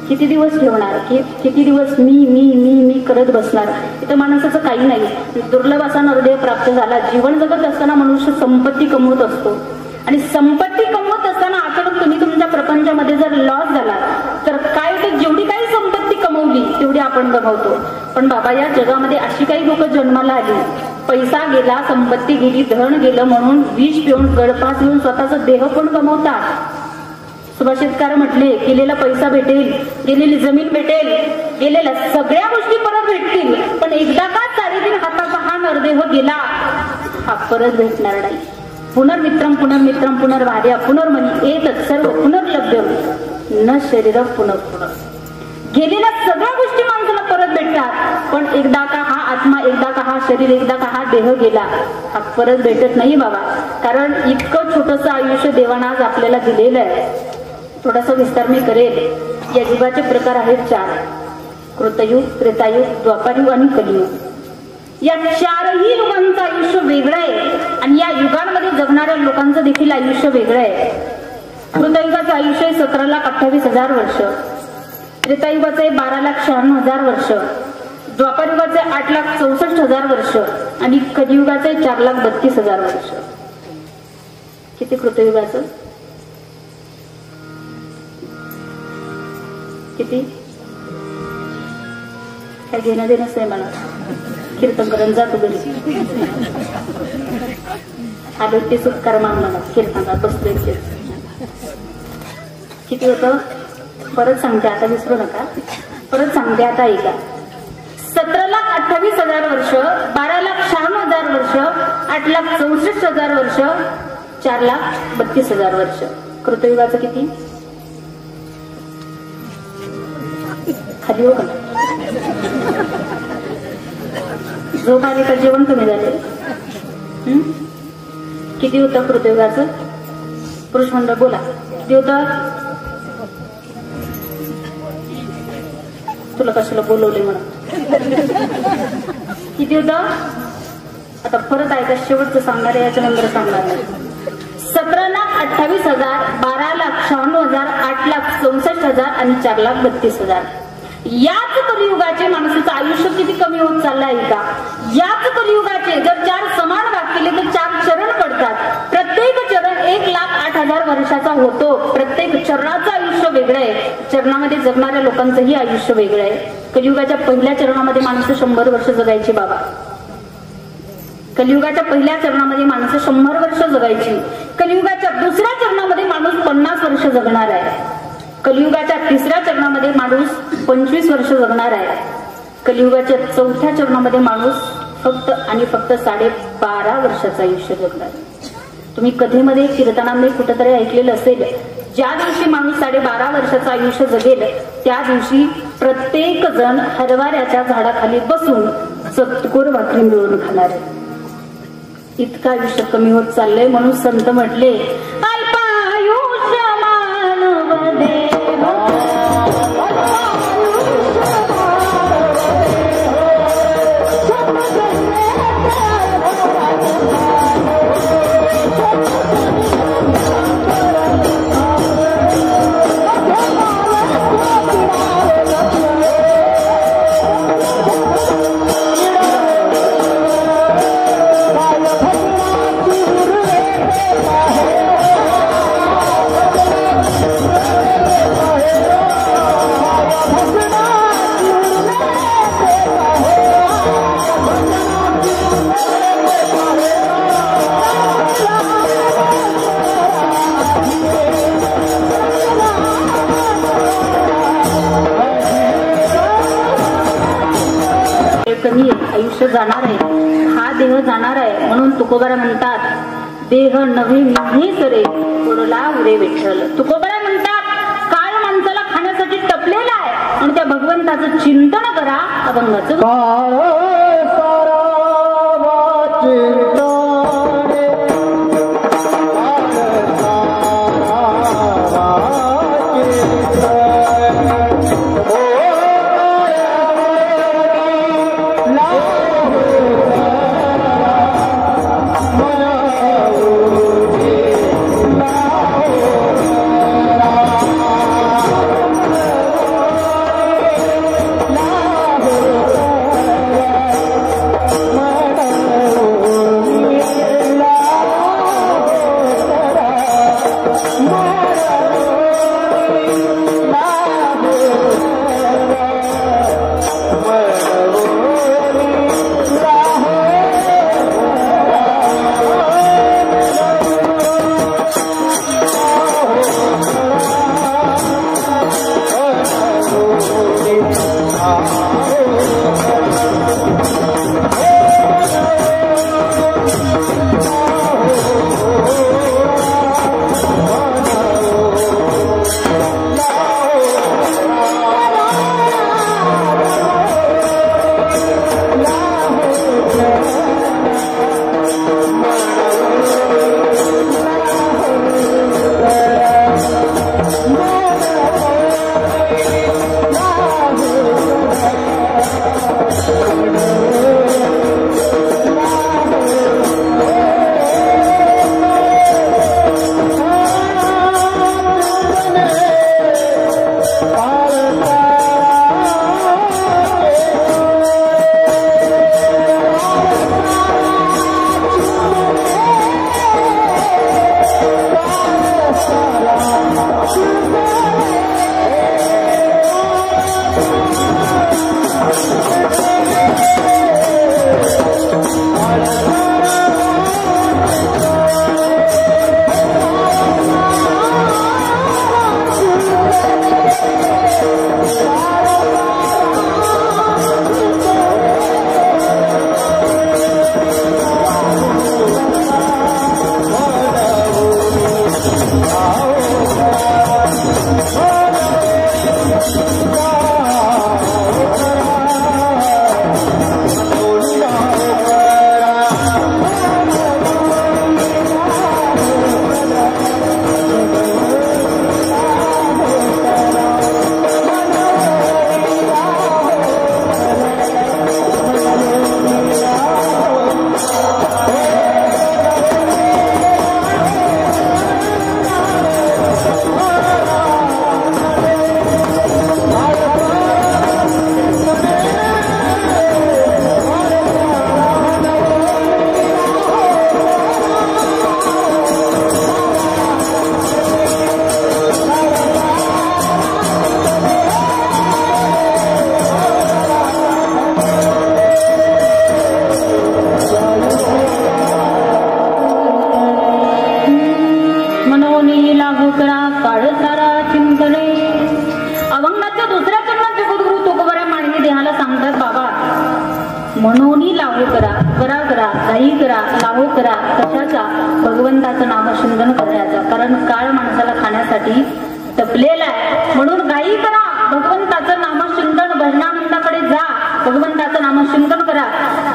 किती दिवस ठेवणार? किती दिवस मी मी मी मी करत बसणार? इथं माणसाचं काही नाही. दुर्लभ असा नरदेह प्राप्त झाला. जीवन जगत असताना मनुष्य संपत्ती कमवत असतो, आणि संपत्ती कमवत असताना अचानक तुम्ही तुमच्या प्रपंचामध्ये जर लॉस झाला तर काय होतं? जेवढी काही संपत्ती कमवली तेवढी आपण गमावतो. पण बाबा या जगामध्ये अशी काही लोक जन्माला आली पैसा गेला, संपत्ती गेली, धन गेलं म्हणून विष पिऊन गळफास घेऊन स्वतःचा देह पण गमावतात. सुभाषितकार म्हटले, गेलेला पैसा भेटेल, गेलेली जमीन भेटेल, गेलेल्या सगळ्या गोष्टी परत भेटतील, पण एकदा का 3.5 हाताचा हा नरदेह गेला, हा परत भेटणार नाही. पुनर्मित्रम पुनर्मित्रम पुनर्भार्या पुनर्मनी एतत् सर्व पुनर्लभ्यम न शरीर पुनः. गेलेल्या सगळ्या गोष्टी माणसाला परत भेटतात, पण एकदा का हा आत्मा, एकदा का हा शरीर, एकदा का हा देह गेला, हा परत भेटत नाही बाबा. कारण इतकं छोटंसं आयुष्य देवानं आज आपल्याला दिलेलं आहे. थोडासा विस्तार मी करेल. या युगाचे प्रकार आहेत 4: कृतयुग, त्रेतायुग, द्वापारयुग आणि कलियुग. या 4ही युगांचं आयुष्य वेगळं आहे आणि या युगांमध्ये जगणाऱ्या लोकांचं देखील आयुष्य वेगळं आहे. कृतयुगाचं आयुष्य आहे 17,28,000 वर्ष, त्रेतायुगाचं आहे 12,96,000 वर्ष, द्वापारयुगाचे 8,64,000 वर्ष आणि कलियुगाचे 4,32,000 वर्ष. किती कृतयुगाचं? किती? काय घेणं देणंच आहे मला. कीर्तन करून जातो घरी, आलो ते सुख कर्मा मला कीर्तनात बसतोय. किती होतं? परत सांगते, आता विसरू नका, परत सांगते आता ऐका. 17,28,000 वर्ष, 12,96,000 वर्ष, 8,64,000 वर्ष, 4,32,000 वर्ष. कृतयुगाचं किती? खाली हो का? झोप आली का? जेवण कमी झाले? किती होतं कृतयुगाचं? पुरुष मंडळ बोला, किती होतं? तुला कशाला बोलवले म्हणा? किती होतं? आता परत ऐका, शेवटचं सांगणार आहे, याच्यानंतर सांगणार नाही. 17,28,000, 12,96,000, 8,64,000 आणि 4,32,000. याच कलियुगाचे माणसाचं आयुष्य किती कमी होत चाललं आहे का? याच कलियुगाचे जर 4 समान भाग केले तर 4 चरण पडतात. प्रत्येक चरण 1,08,000 वर्षाचा होतो. प्रत्येक चरणाचं आयुष्य वेगळं आहे. चरणामध्ये जगणाऱ्या लोकांचंही आयुष्य वेगळं आहे. कलियुगाच्या पहिल्या चरणामध्ये माणसं 100 वर्ष जगायची बाबा. कलियुगाच्या पहिल्या चरणामध्ये माणसं 100 वर्ष जगायची. कलियुगाच्या दुसऱ्या चरणामध्ये माणूस 50 वर्ष जगणार आहे. कलियुगाच्या तिसऱ्या चरणामध्ये माणूस 25 वर्ष जगणार आहे. कलियुगाच्या चौथ्या चरणामध्ये माणूस फक्त आणि फक्त 12.5 वर्षाचं आयुष्य जगणार आहे. तुम्ही कथेमध्ये, कीर्तनामध्ये कुठेतरी ऐकलेलं असेल, ज्या दिवशी माणूस 12.5 वर्षाचं आयुष्य जगेल त्या दिवशी प्रत्येक जण हरभऱ्याच्या झाडाखाली बसून चतकोर भाकरी मिळवून खाणार आहे. इतकं आयुष्य कमी होत चाललंय. म्हणून संत म्हटले, अल्पायुष्य मानव देव. कमी आयुष्य जाणार आहे, हा देह जाणार आहे. म्हणून तुकोबारा म्हणतात, देह नव्हे निघे सरे पुरला उरे विठ्ठल. तुकोबारा म्हणतात, काळ माणसाला खाण्यासाठी टपलेला आहे आणि त्या भगवंताचं चिंतन करा. अभंगाचं काळ सारा चिंतने. अभंगाच्या दुसऱ्या चरणात जगद्गुरु तुकोबरा मानवी देहाला सांगतात, बाबा मनोनी लावो करा, करा करा, काही करा, लावो करा, कशाचा? भगवंताचं नामचिंतन करण्याचा. कारण काळ माणसाला खाण्यासाठी टपलेला आहे. म्हणून काही करा, भगवंताचं नामचिंतन, भजनानंदाकडे जा, भगवंताचं नामचिंतन करा.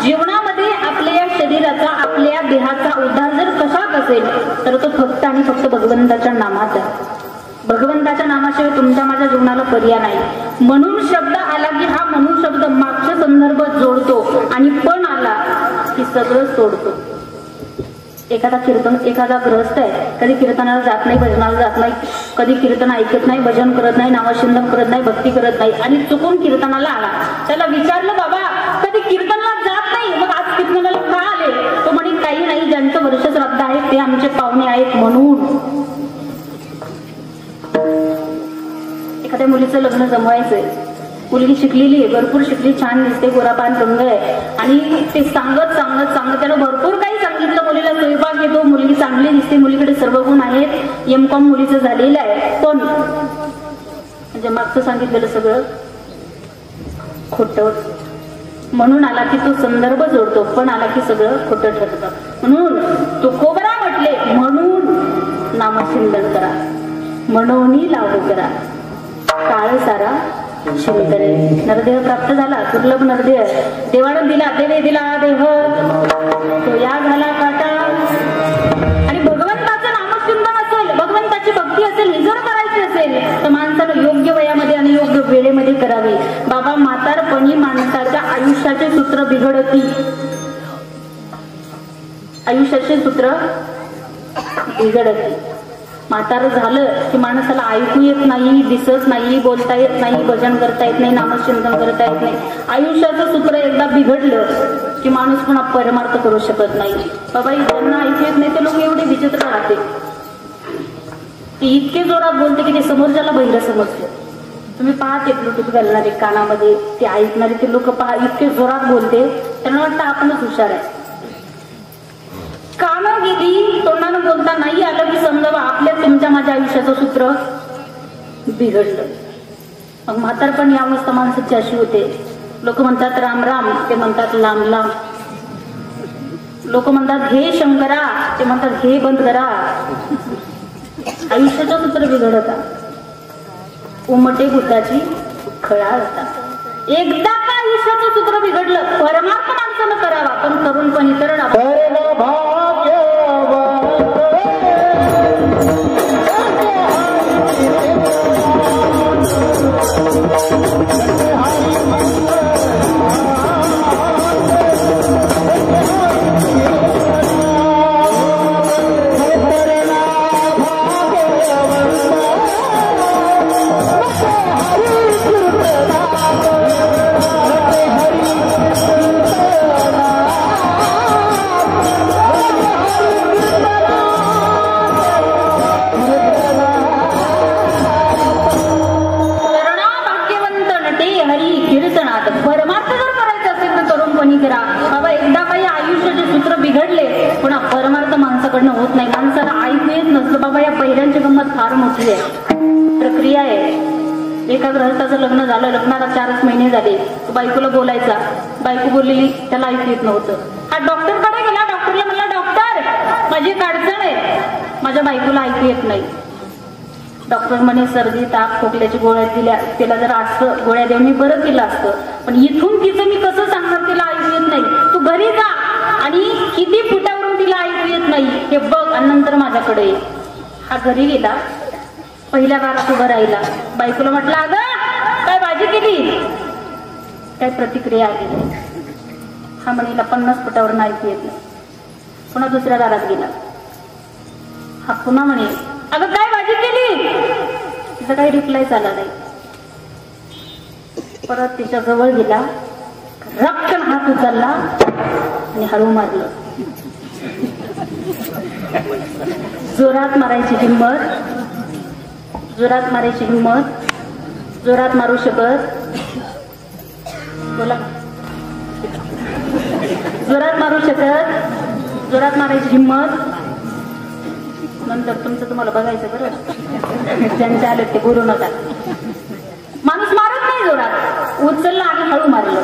जीवनामध्ये आपल्या या शरीराचा, आपल्या देहाचा उद्धार जर कशात असेल तर तो फक्त आणि फक्त भगवंताच्या नामात आहे. भगवंताच्या नामाशिवाय तुमच्या माझ्या जीवनाला पर्याय नाही. म्हणून शब्द आला की हा म्हणून शब्द मागच्या संदर्भ जोडतो आणि पण आला की सगळं सोडतो. एखादा कीर्तन, एखादा ग्रहस्थ आहे, कधी कीर्तनाला जात नाही, भजनाला जात नाही, कधी कीर्तन ऐकत नाही, भजन करत नाही, नामचिंतन करत नाही, भक्ती करत नाही आणि चुकून कीर्तनाला आला. त्याला विचारलं, बाबा कधी कीर्तनाला जात नाही, मग आज कीर्तनाला का आले? तो म्हणे काही नाही, ज्यांचं वर्ष श्राद्ध आहे ते आमचे पाहुणे आहेत म्हणून. एखाद्या मुलीचं लग्न जमवायचंय, मुलगी शिकलेली आहे, भरपूर शिकली, छान दिसते, गोरापान रंग आहे आणि ते सांगत सांगत सांगत त्याला भरपूर काही सांगितलं. मुलीला स्वयंपाक येतो, मुलगी चांगली दिसते, मुलीकडे सर्व गुण आहेत, एम.कॉम मुलीचं झालेलं आहे, पण म्हणजे मागचं सांगितलेलं सगळं खोटं. म्हणून आला की तो संदर्भ जोडतो, पण आला की सगळं खोटं ठरतं. म्हणून तुकोबरा म्हटले, म्हणून नामचिंतन करा, मनोनी लावो करा, काळ सारा चिंतने. नरदेह प्राप्त झाला, दुर्लभ नरदेह देवानं दिला, देवे दिला देह तो या झाला काटा. आणि भगवंताचं नामचिंतन असेल, भगवंताची भक्ती असेल, हे जर करायची असेल तर माणसानं योग्य वयामध्ये आणि योग्य वेळेमध्ये करावी. बाबा म्हातारपणी माणसाच्या आयुष्याचे सूत्र बिघडती, आयुष्याचे सूत्र बिघडती. म्हातारं झालं की माणसाला ऐकू येत नाही, दिसत नाही, बोलता येत नाही, भजन करता येत नाही, नामचिंतन करता येत नाही. आयुष्याचं सूत्र एकदा बिघडलं की माणूस पुन्हा परमार्थ करू शकत नाही. बाबा ज्यांना ऐकू येत नाही ते लोक एवढे विचित्र राहते की इतके जोरात बोलते की ते समोरच्याला बहिरं समजते. तुम्ही पहा ते ब्लूटूथ घालणारे कानामध्ये, ते ऐकणारे ते लोक पहा, इतके जोरात बोलते, त्यांना वाटतं आपणच हुशार आहे. कानं गेली, तोंडानं बोलता नाही आलं की समजावं आपल्या तुमच्या माझ्या आयुष्याचं सूत्र बिघडलं. मग म्हातारपण या अवस्था माणसाची अशी होते. लोक म्हणतात राम राम, ते म्हणतात लांब लांब. लोक म्हणतात हे शंकरा, ते म्हणतात हे बंद करा. आयुष्याचं सूत्र बिघडता, उमटे भूताची खळा होता. एकदा का आयुष्याचं सूत्र बिघडलं, परमार्थ माणसानं करावा, पण तरुणपणी करावा. बाबा एकदा काही आयुष्याचे सूत्र बिघडले, पण परमार्थ माणसाकडनं होत नाही. माणसाला ऐकू येत नसलं. बाबा या पहिल्यांची गंमत फार मोठी आहे, प्रक्रिया आहे. एका गृहस्थाचं लग्न झालं, लग्नाला 4च महिने झाले. तो बायकोला बोलायचा, बायको बोललेली, त्याला ऐकू येत नव्हतं. हा डॉक्टरकडे गेला, डॉक्टरला म्हणला, डॉक्टर माझी एक अडचण आहे, माझ्या बायकोला ऐकू येत नाही. डॉक्टर म्हणे सर्दी ताप खोकल्याची गोळ्या दिल्या, त्याला जर असं गोळ्या देऊन मी बरं केलं असतं, पण इथून तिचं मी कसं सांगणार तिला ऐकू येत नाही. तू घरी जा आणि किती फुटावरून तिला ऐकू येत नाही हे बघ आणि नंतर माझ्याकडे. हा घरी गेला, पहिल्या दारात उभा राहिला. बायकोला म्हटलं, अगं काय भाजी केली, काय प्रतिक्रिया आली. हा म्हणीला 50 फुटावरून ऐकू येत नाही. पुन्हा दुसऱ्या दारात गेला. हा पुन्हा म्हणे, अगं काय भाजी केली, तिचा काही रिप्लाय झाला नाही. परत तिच्या जवळ गेला, रक्कन हात उचलला आणि हळू मारलं. जोरात मारायची हिंमत, जोरात मारायची हिंमत, जोरात मारू शकत, बोला, जोरात मारू शकत, जोरात मारायची हिंमत नंतर तुमचं तुम्हाला बघायचं बरं. ज्यांचे आले ते बोलू नका. माणूस मारत नाही जोरात, उचलला आणि हळू मारलं.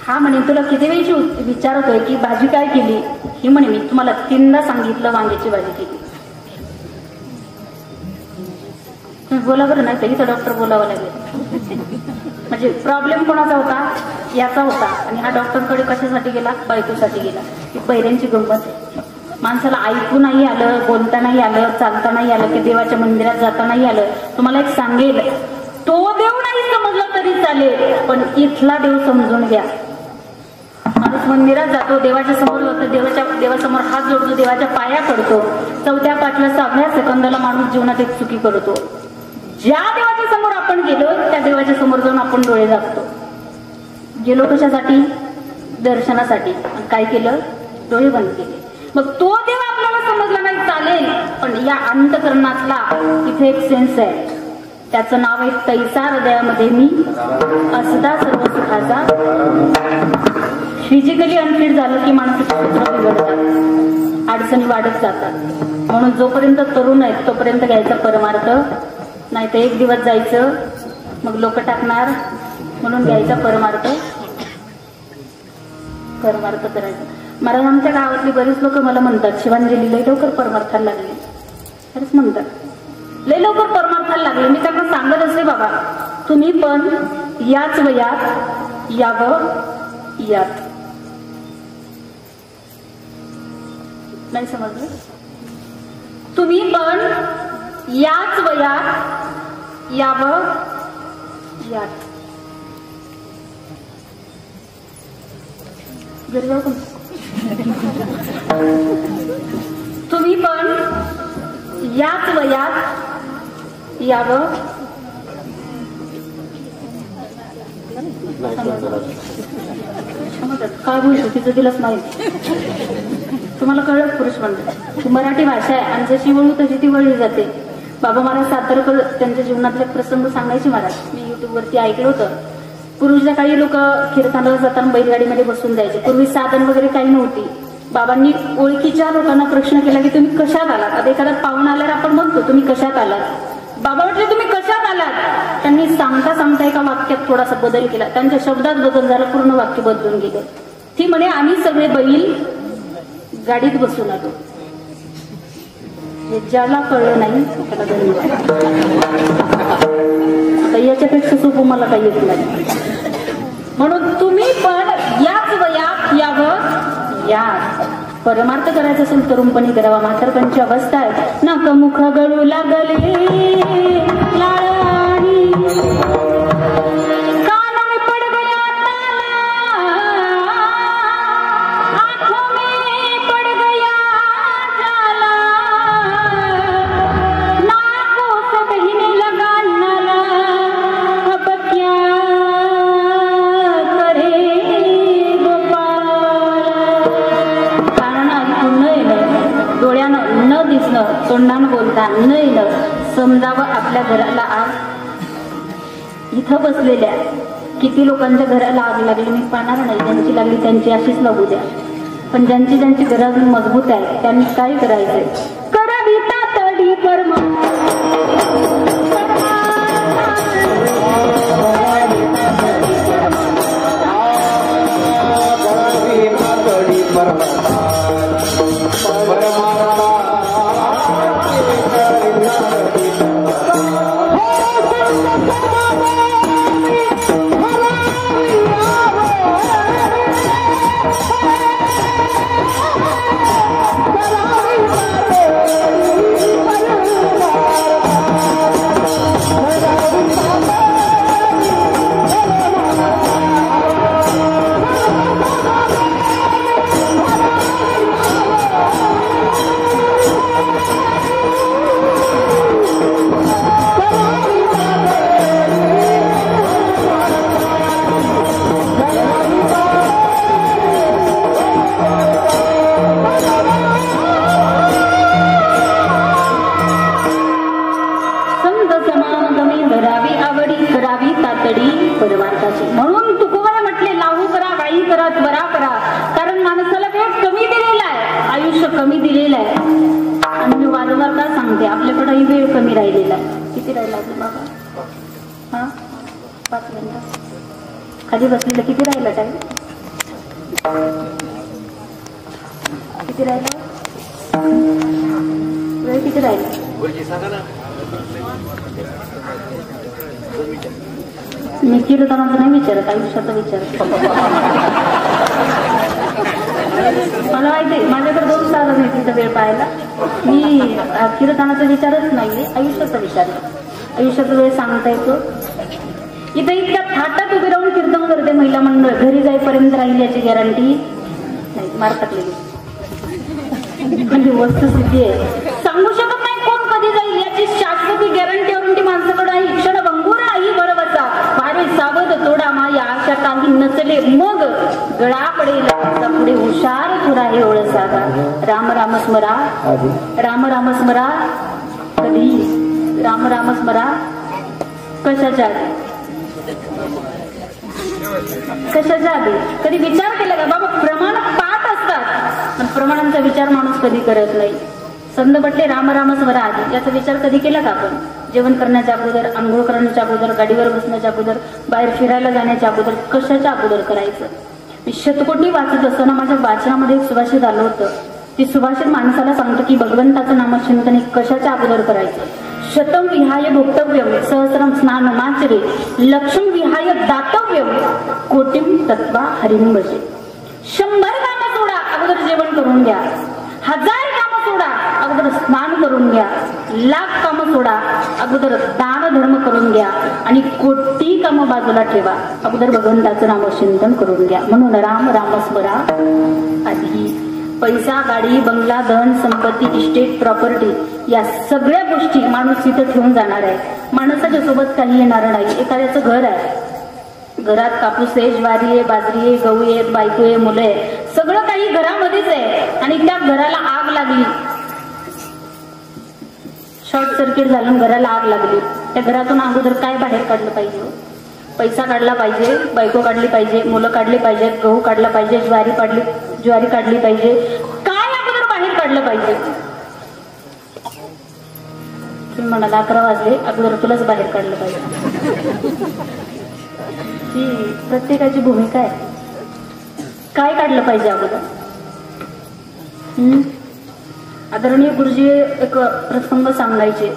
हा म्हणे तुला किती वेळची विचारतोय की भाजी काय केली. ही म्हणे मी तुम्हाला 3दा सांगितलं वांग्याची भाजी केली. तुम्ही बोला बरं, नाही तर इथं डॉक्टर बोलावं लागेल. म्हणजे प्रॉब्लेम कोणाचा होता, याचा होता. आणि हा डॉक्टरकडे कशासाठी गेला, बायकोसाठी गेला. ही बहिऱ्यांची गंमत आहे. माणसाला ऐकू नाही आलं, बोलता नाही आलं, चालता नाही आलं, की देवाच्या मंदिरात जाता नाही आलं. तुम्हाला एक सांगेल, तो देव नाही समजला तरी चालेल, पण इथला देव समजून घ्या. माणूस मंदिरात जातो, देवाच्या समोर जातो, देवासमोर हात जोडतो, देवाच्या पाया पडतो. 4थ्या 5व्या 6व्या सेकंदाला माणूस जीवनात एक चुकी करतो. ज्या देवाच्या समोर आपण गेलो त्या देवाच्या समोर जाऊन आपण डोळे झाकतो. गेलो कशासाठी, दर्शनासाठी. आणि काय केलं, डोळे बंद केले. मग तो देव आपल्याला समजला नाही चालेल, पण या अंतकरणातला इथे एक सेन्स आहे. त्याचं नाव आहे तैसा हृदयामध्ये मी असदा सर्व सुखाचा. फिजिकली अनफिट झालं की माणसाचं सूत्र बिघडतात, अडचणी वाढत जातात. म्हणून जोपर्यंत तरुण आहेत तोपर्यंत घ्यायचा परमार्थ, नाही तर एक दिवस जायचं मग लोक टाकणार. म्हणून घ्यायचा परमार्थ करायचं. महाराज आमच्या गावातली बरीच लोक मला म्हणतात, शिवांजली लय लवकर परमार्थाला लागली. खरंच म्हणतात, लय लवकर परमार्थाला लागले. मी त्यांना सांगत असते, बाबा तुम्ही पण याच वयात यावं यात. नाही समजलं, तुम्ही पण याच वयात यावं यात. तुम्ही पण याच वयात यावं. काय बोलतो तिचं तिलाच माहिती. तुम्हाला कळलं पुरुष म्हणतात. मराठी भाषा आहे आणि जशी वळू तशी ती वळली जाते. बाबा महाराज सातारकर त्यांच्या जीवनातले प्रसंग सांगायचे महाराज. मी युट्यूबवरती ऐकलं होतं. पूर्वीच्या काही लोक कीर्तनाला जाताना बैलगाडीमध्ये बसून जायचे. पूर्वी साधन वगैरे काही नव्हती. बाबांनी ओळखीच्या लोकांना प्रश्न केला की तुम्ही कशात आलात. आता एखादा पाहुणा आल्यावर आपण म्हणतो तुम्ही कशात आलात. बाबा म्हटले तुम्ही कशात आलात. त्यांनी सांगता सांगता एका वाक्यात थोडासा बदल केला. त्यांच्या शब्दात बदल झाला, पूर्ण वाक्य बदलून गेलं. ती म्हणे आम्ही सगळे बैल गाडीत बसून आलो. ज्याला कळलं नाही त्याला धन्यवाद. आता याच्यापेक्षा सोपं मला काही येत नाही. म्हणून तुम्ही पण याच वयात यावं यात. परमार्थ करायचा असेल तरुणपणी करावा. म्हातारपणची अवस्था आहे. नाकमुख गळू लागले लाळणी, तोंडानं बोलता न येणं. समजावं आपल्या घराला आग. इथं बसलेल्या किती लोकांच्या घराला आग लागली मी पाहणार नाही. ज्यांची लागली त्यांची अशीच लागू द्या. पण ज्यांची ज्यांची घर अजून मजबूत आहे त्यांनी काय करायचंय, करावी तातडी कर्म. म्हणून तुकोबाने म्हटले लावू करा, वाई करा, त्वरा करा. कारण माणसाला वेळ कमी दिलेला आहे, आयुष्य कमी दिलेलं आहे. आणि बरं का सांगते, आपल्याकडे वेळ कमी राहिलेला आहे. किती राहिला अजून बाबा? हा 5 मिनिटं. खाली बसलेलं किती राहिला टाईम? किती राहिला वेळ? किती राहिला? मी कीर्तनाचं नाही विचारत, आयुष्याचं विचारत. मला माहिती आहे माझ्याकडे 2 तास आहे तिथं वेळ पाहायला. मी कीर्तनाचा विचारच नाहीये, आयुष्याचा विचार. आयुष्याचा वेळ सांगता येतो. इथं इतक्या थाटात उभी राहून कीर्तन करते महिला मंडळ, घरी जाईपर्यंत राहील याची गॅरंटी नाही. मार टाकलेली म्हणजे वस्तुस्थिती आहे. सांगू शकत नाही कोण कधी जाईल याची शाश्वती गॅरंटी वरून माणसाकडे आहे. क्षण भंगूर आई बरोबरचा भारी सावध तोडा माया आशा काही नचले मग गळा पडेल पुढे हुशार तुरा हे ओळ सागा. राम राम स्मरा, राम राम स्मरा. कधी राम राम स्मरा? कशाच्या आधी? कशाच्या आधी? कधी विचार केला का बाबा? प्रमाण पाठ असतात पण प्रमाणांचा विचार माणूस कधी करत नाही. संद बटले राम राम स्मरा आधी, याचा विचार कधी केला का आपण? जेवण करण्याच्या अगोदर, आंघोळ करण्याच्या अगोदर, गाडीवर बसण्याच्या अगोदर, बाहेर फिरायला जाण्याच्या अगोदर, कशाच्या अगोदर करायचं? मी शतकोटी वाचत असताना माझ्या वाचनामध्ये एक सुभाषित आलं होतं. ती सुभाषित माणसाला सांगतं की भगवंताचं नामचिंतन कशाच्या अगोदर करायचं. शतम विहाय भोक्तव्यम सहस्रम स्नान माचरे लक्षम विहाय दातव्यम कोटिम तत्वा हरिम भजे. 100 कामं सोडा, अगोदर जेवण करून घ्या. 1000 कामं सोडा, अगोदर स्नान करून घ्या. 1,00,000 कामं सोडा, अगोदर दान धर्म करून घ्या. आणि कोटी कामं बाजूला ठेवा, अगोदर भगवंताचं नामचिंतन करून घ्या. म्हणून राम राम स्मरा आधी. पैसा, गाडी, बंगला, धन, संपत्ती, इस्टेट, प्रॉपर्टी या सगळ्या गोष्टी माणूस तिथं ठेवून जाणार आहे. माणसाच्या सोबत काही येणार नाही. एखाद्याचं घर आहे, घरात कापूस आहे, ज्वारी आहे, बाजरी आहे, गहू आहे, बायको आहे, मुलं आहे, सगळं काही घरामध्येच आहे. आणि त्या घराला आग लागली, शॉर्ट सर्किट झालं, घराला आग लागली. त्या घरातून अगोदर काय बाहेर काढलं पाहिजे? पैसा काढला पाहिजे, बायको काढली पाहिजे, मुलं काढली पाहिजेत, गहू काढला पाहिजे, ज्वारी काढली पाहिजे. काय अगोदर बाहेर काढलं पाहिजे? तुम्ही म्हणाला 11 वाजले, अगोदर तुलाच बाहेर काढलं पाहिजे. ही प्रत्येकाची भूमिका आहे. काय काढलं पाहिजे अगोदर? आदरणीय गुरुजी एक प्रसंग सांगायचे.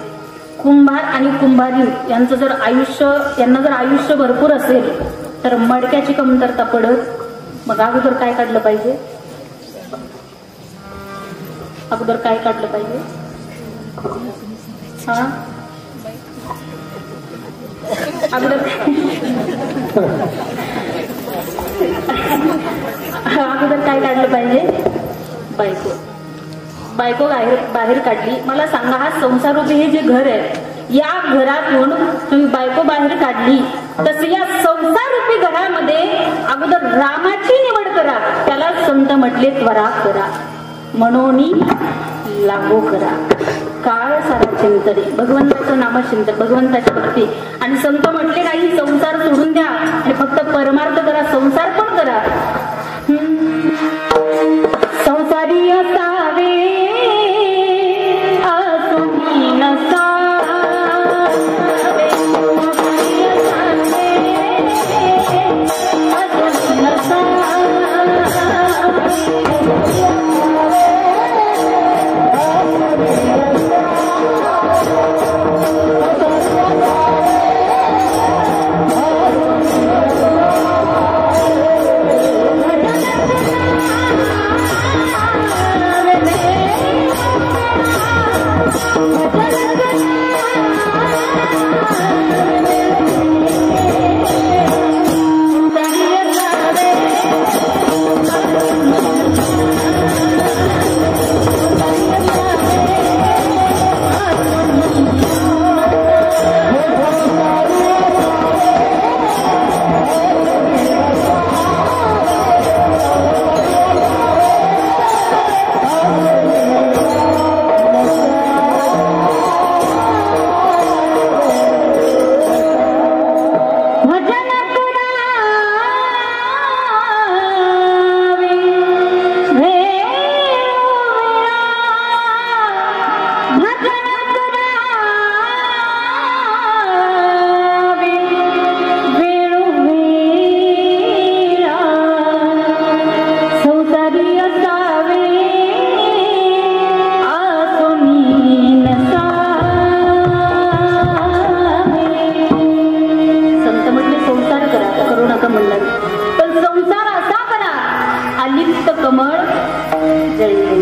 कुंभार आणि कुंभारी यांचं जर आयुष्य भरपूर असेल तर मडक्याची कमतरता पडत. मग अगोदर काय काढलं पाहिजे? अगोदर काय काढलं पाहिजे? हा अगोदर काय काढलं पाहिजे? बायको बाहेर काढली. मला सांगा, हा संसार रूपी हे जे घर आहे, या घरातून तुम्ही बायको बाहेर काढली, तसं या संसार रूपी घरामध्ये अगोदर रामाची निवड करा. त्याला संत म्हटले त्वरा करा, म्हणून लागू करा. काळ सारा चिंतने, भगवंताचं नामचिंतन, भगवंताची भक्ती. आणि संत म्हटले नाही संसार सोडून द्या आणि फक्त परमार्थ करा, संसार पण करा. संसारी असावे असुनी नसावे, असुनी नसावे.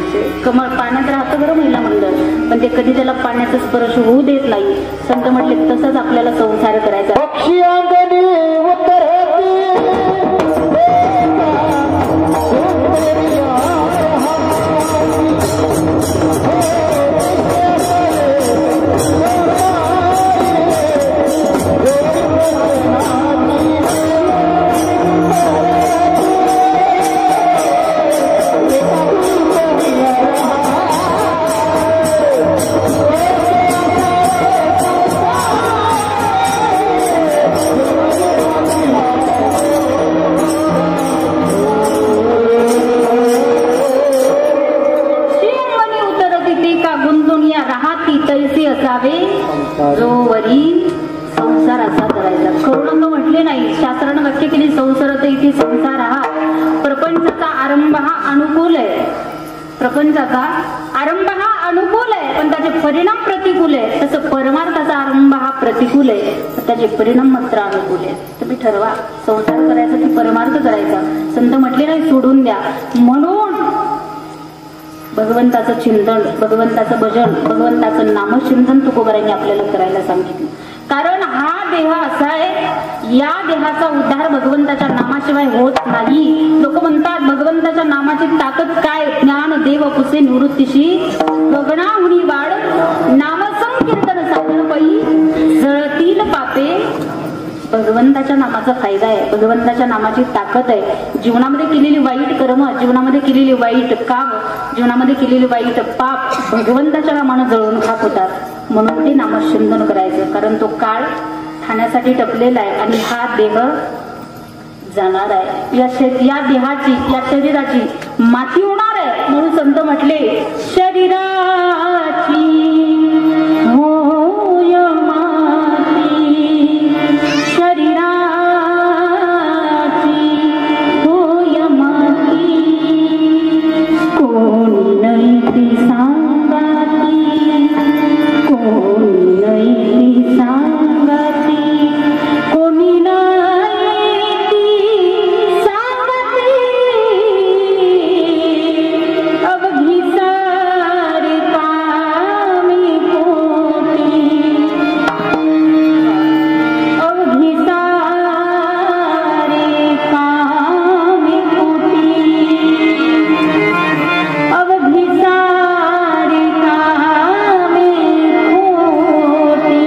विषय. कमळ पाण्यात राहतं बरं महिला मंडळ, पण ते कधी त्याला पाण्याचा स्पर्श होऊ देत नाही. संत म्हटले तसंच आपल्याला संसार करायचा. पक्षी अंगणी उतरती जोवरी संसार असा करायचा. करुणांग म्हटले नाही, शास्त्रानं वाक्य केली संसारात इथे संसार हा प्रपंचाचा आरंभ हा अनुकूल आहे. प्रपंचाचा आरंभ हा अनुकूल आहे, पण त्याचे परिणाम प्रतिकूल आहे. तसं परमार्थाचा आरंभ हा प्रतिकूल आहे, पण त्याचे परिणाम मात्र अनुकूल आहे. तुम्ही ठरवा संसार करायचा की परमार्थ करायचा. संत म्हटले नाही सोडून द्या. म्हणून भगवंताचं चिंतन, भगवंताचं भजन, भगवंताचं नामचिंतन तुकोबारांनी आपल्याला करायला सांगितलं. कारण हा देह असा आहे, या देहाचा उद्धार भगवंताच्या नामाशिवाय होत नाही. लोक म्हणतात भगवंताच्या नामाची ताकद काय, ज्ञान देव पुसे निवृत्तीशी गगनाहुनी वाढ, नामसंकीर्तन साधन पै जळतील पापे. भगवंताच्या नामाचा फायदा आहे, भगवंताच्या नामाची ताकद आहे. जीवनामध्ये केलेली वाईट कर्म, जीवनामध्ये केलेली वाईट काम, जीवनामध्ये केलेली वाईट पाप भगवंताच्या नामानं जळून खात होतात. म्हणून ते नामचिंतन करायचं. कारण तो काळ ठाण्यासाठी टपलेला आहे आणि हा देह जाणार आहे. या देहाची, या शरीराची माती होणार आहे. म्हणून संत म्हटले शरीराची होय माती, शरीराची होय माती, कोणी नाही ती सांगाती, कोणी नाही ती सांगाती, कोणी नाही ती सांगती, अवघी सारी कामी पोटी, अवघी सारी कामी पोटी, अवघी सारी कामी पोटी,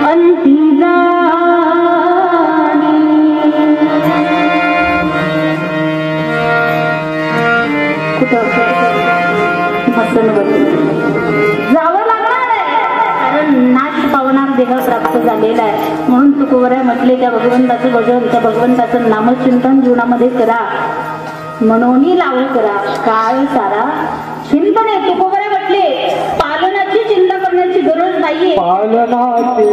अंती जावं लागणार आहे. कारण नाश पावणार देह प्राप्त झालेला आहे. म्हणून तुकोबाराय म्हटले त्या भगवंताचं भजन, त्या भगवंताचं नामचिंतन जीवनामध्ये करा. मनोनी लावू करा काळ सारा चिंतन आहे. तुकोबाराय म्हटले पालनाची चिंता करण्याची गरज नाहीये. पालनाचे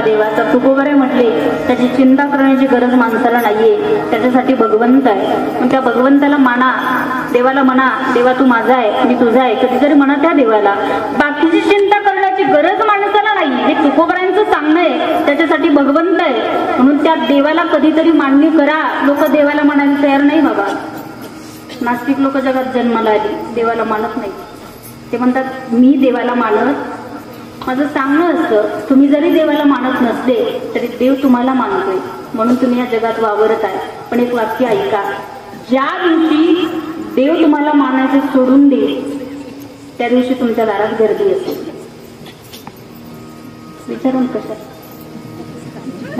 देवाचा. तुकोबाराय म्हटले त्याची चिंता करण्याची गरज माणसाला नाहीये. त्याच्यासाठी भगवंत आहे. पण त्या भगवंताला माना, देवाला म्हणा देवा तू माझा आहे, मी तुझा आहे. कधीतरी म्हणा त्या देवाला. बाकीची चिंता करण्याची गरज माणसाला नाही. हे तुकोबारायांचं सांगणं आहे. त्याच्यासाठी भगवंत आहे. म्हणून त्या देवाला कधीतरी मान्य करा. लोक देवाला म्हणायला तयार नाही बाबा. नास्तिक लोक जगात जन्माला आली, देवाला मानत नाही. ते म्हणतात मी देवाला मानत माझं सांगणं असतं, तुम्ही जरी देवाला मानत नसले तरी देव तुम्हाला मानतोय, म्हणून तुम्ही या जगात वावरत आहे. पण एक वाक्य ऐका, ज्या दिवशी देव तुम्हाला मानायचे सोडून देईल त्या दिवशी तुमच्या दारात गर्दी असेल. विचारून कशा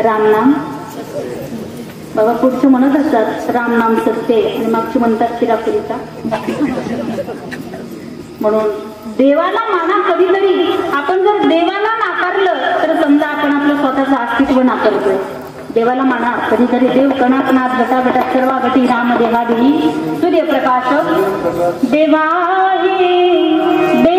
रामनाम बाबा पुढचे म्हणत असतात रामनाम सत्य आणि मागचे म्हणतात किरापुरीचा. म्हणून देवाला माना. कधीतरी आपण जर देवाला नाकारलं तर समजा आपण आपलं स्वतःचं अस्तित्व नाकारतोय. देवाला माना. कधीतरी देव कणाकणात गटागटात सर्वा गटी राम देवादेवी सूर्यप्रकाश देवाही देव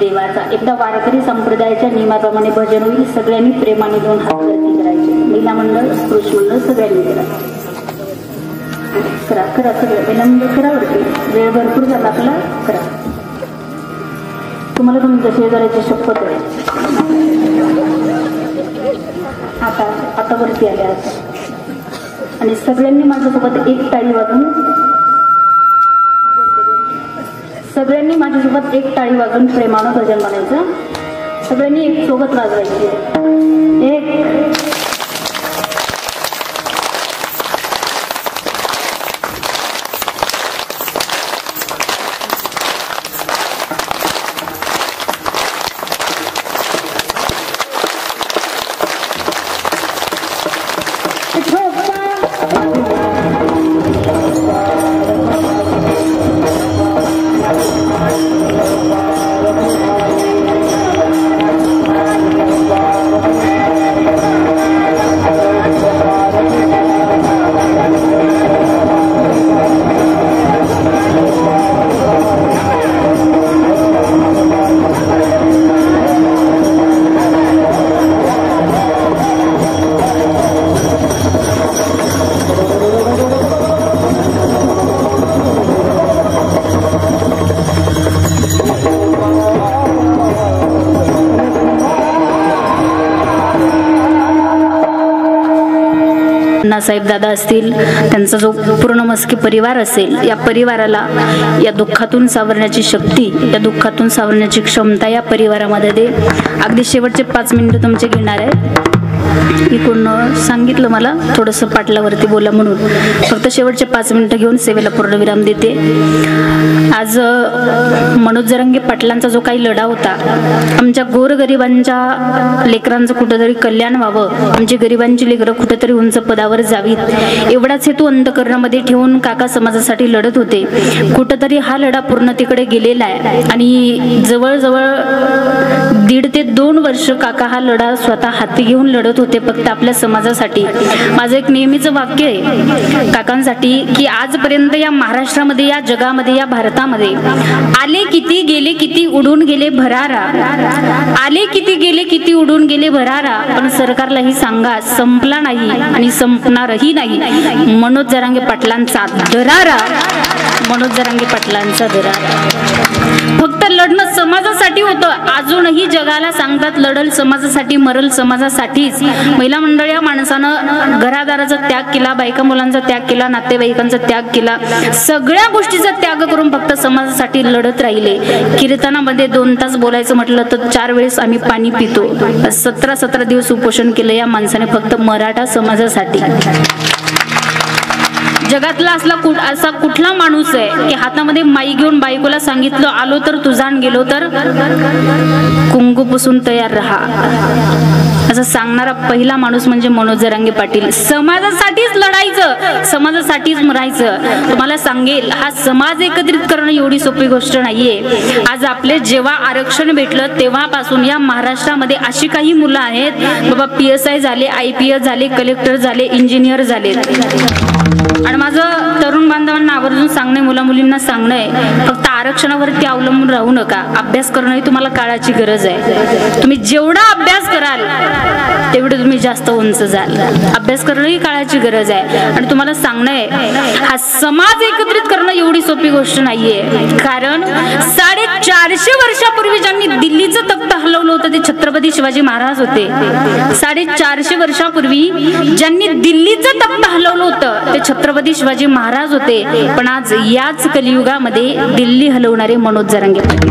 देवाचा. एकदा वारकरी संप्रदायाच्या नियमाप्रमाणे भजन होईल. सगळ्यांनी प्रेमाने 2 हात वरती करायचे. महिला मंडळ पुरुष मंडळ सगळ्यांनी करा. करा करा सगळं विनम्र करा. वरती वेळ भरपूर झाला आपला. करा. तुम्हाला तुमच्या शेजाऱ्याची शपथ आहे. आता वरती आल्या आणि सगळ्यांनी माझ्यासोबत एक टाळी वाजून प्रेमानं भजन म्हणायचं. सगळ्यांनी एक सोबत वाजवायची. एक साहेब दादा असतील, त्यांचा जो पूर्ण मस्के परिवार असेल, या परिवाराला या दुःखातून सावरण्याची शक्ती, या दुःखातून सावरण्याची क्षमता या परिवारामध्ये दे. अगदी शेवटचे 5 मिनिटं तुमचे घेणार आहे. इकडून सांगितलं मला थोडंसं पाटलावरती बोला म्हणून, फक्त शेवटचे 5 मिनिटं घेऊन सेवेला पूर्णविराम देते. आज मनोज जरांगे पाटलांचा जो काही लढा होता, आमच्या गोरगरिबांच्या लेकरांचं कुठेतरी कल्याण व्हावं, आमची गरिबांची लेकरं कुठेतरी उंच पदावर जावीत, एवढाच हेतू अंतःकरणामध्ये ठेवून काका समाजासाठी लढत होते. कुठेतरी हा लढा पूर्णतेकडे गेलेला आहे आणि जवळजवळ 1.5 ते 2 वर्ष काका हा लढा स्वतः हाती घेऊन लढत होते, फक्त आपल्या समाजासाठी. माझं एक नेहमीचं वाक्य आहे काकांसाठी की आजपर्यंत या महाराष्ट्रामध्ये, या जगामध्ये, या भारतामध्ये आले किती गेले किती उडून गेले भरारा, आले किती गेले किती उडून गेले भरारा, पण सरकारलाही सांगा संपला नाही आणि संपणारही नाही मनोज जरांगे पाटलांचा दरारा, मनोज जरांगे पाटलांचा दरारा. फक्त लढणं समाजासाठी होतं. अजूनही जगाला सांगतात लढल समाजासाठी, मरल समाजासाठीच. महिला मंडळ या माणसानं घरादाराचा त्याग केला, बायका मुलांचा त्याग केला, नातेवाईकांचा त्याग केला, सगळ्या गोष्टीचा त्याग करून फक्त समाजासाठी लढत राहिले. कीर्तनामध्ये 2 तास बोलायचं म्हटलं तर 4 वेळेस आम्ही पाणी पितो. 17 दिवस उपोषण केलं या माणसाने फक्त मराठा समाजासाठी. जगातला असा कुठला माणूस आहे की हातामध्ये माई घेऊन बायकोला सांगितलं आलो तर तुझा, गेलो तर कुंकू पुसून तयार राहा. असं सांगणारा पहिला माणूस म्हणजे मनोज जरांगे पाटील. समाजासाठीच लढायचं, समाजासाठीच मरायचं. तुम्हाला सांगेल, हा समाज एकत्रित करणं एवढी सोपी गोष्ट नाहीये. आज आपले जेव्हा आरक्षण भेटलं तेव्हापासून या महाराष्ट्रामध्ये अशी काही मुलं आहेत बाबा, PSI झाले, IPS झाले, कलेक्टर झाले, इंजिनियर झाले. आणि माझं तरुण बांधवांना आवर्जून सांगणे, मुला मुलींना सांगणं, फक्त आरक्षणावरती अवलंबून राहू नका. अभ्यास करणं ही तुम्हाला काळाची गरज आहे. तुम्ही जेवढा अभ्यास कराल तेवढे तुम्ही जास्त उंच जाल. अभ्यास करणं ही काळाची गरज आहे. आणि तुम्हाला सांगणं, हा समाज एकत्रित करणं एवढी सोपी गोष्ट नाहीये. कारण 450 वर्षापूर्वी ज्यांनी दिल्लीचं तख्त हलवलं होतं ते छत्रपती शिवाजी महाराज होते. 450 वर्षापूर्वी ज्यांनी दिल्लीचं तख्त हलवलं होतं ते छत्रपती शिवाजी महाराज होते. पण आज याच कलियुगामध्ये दिल्ली हलवणारे मनोज जरांगे पाटील.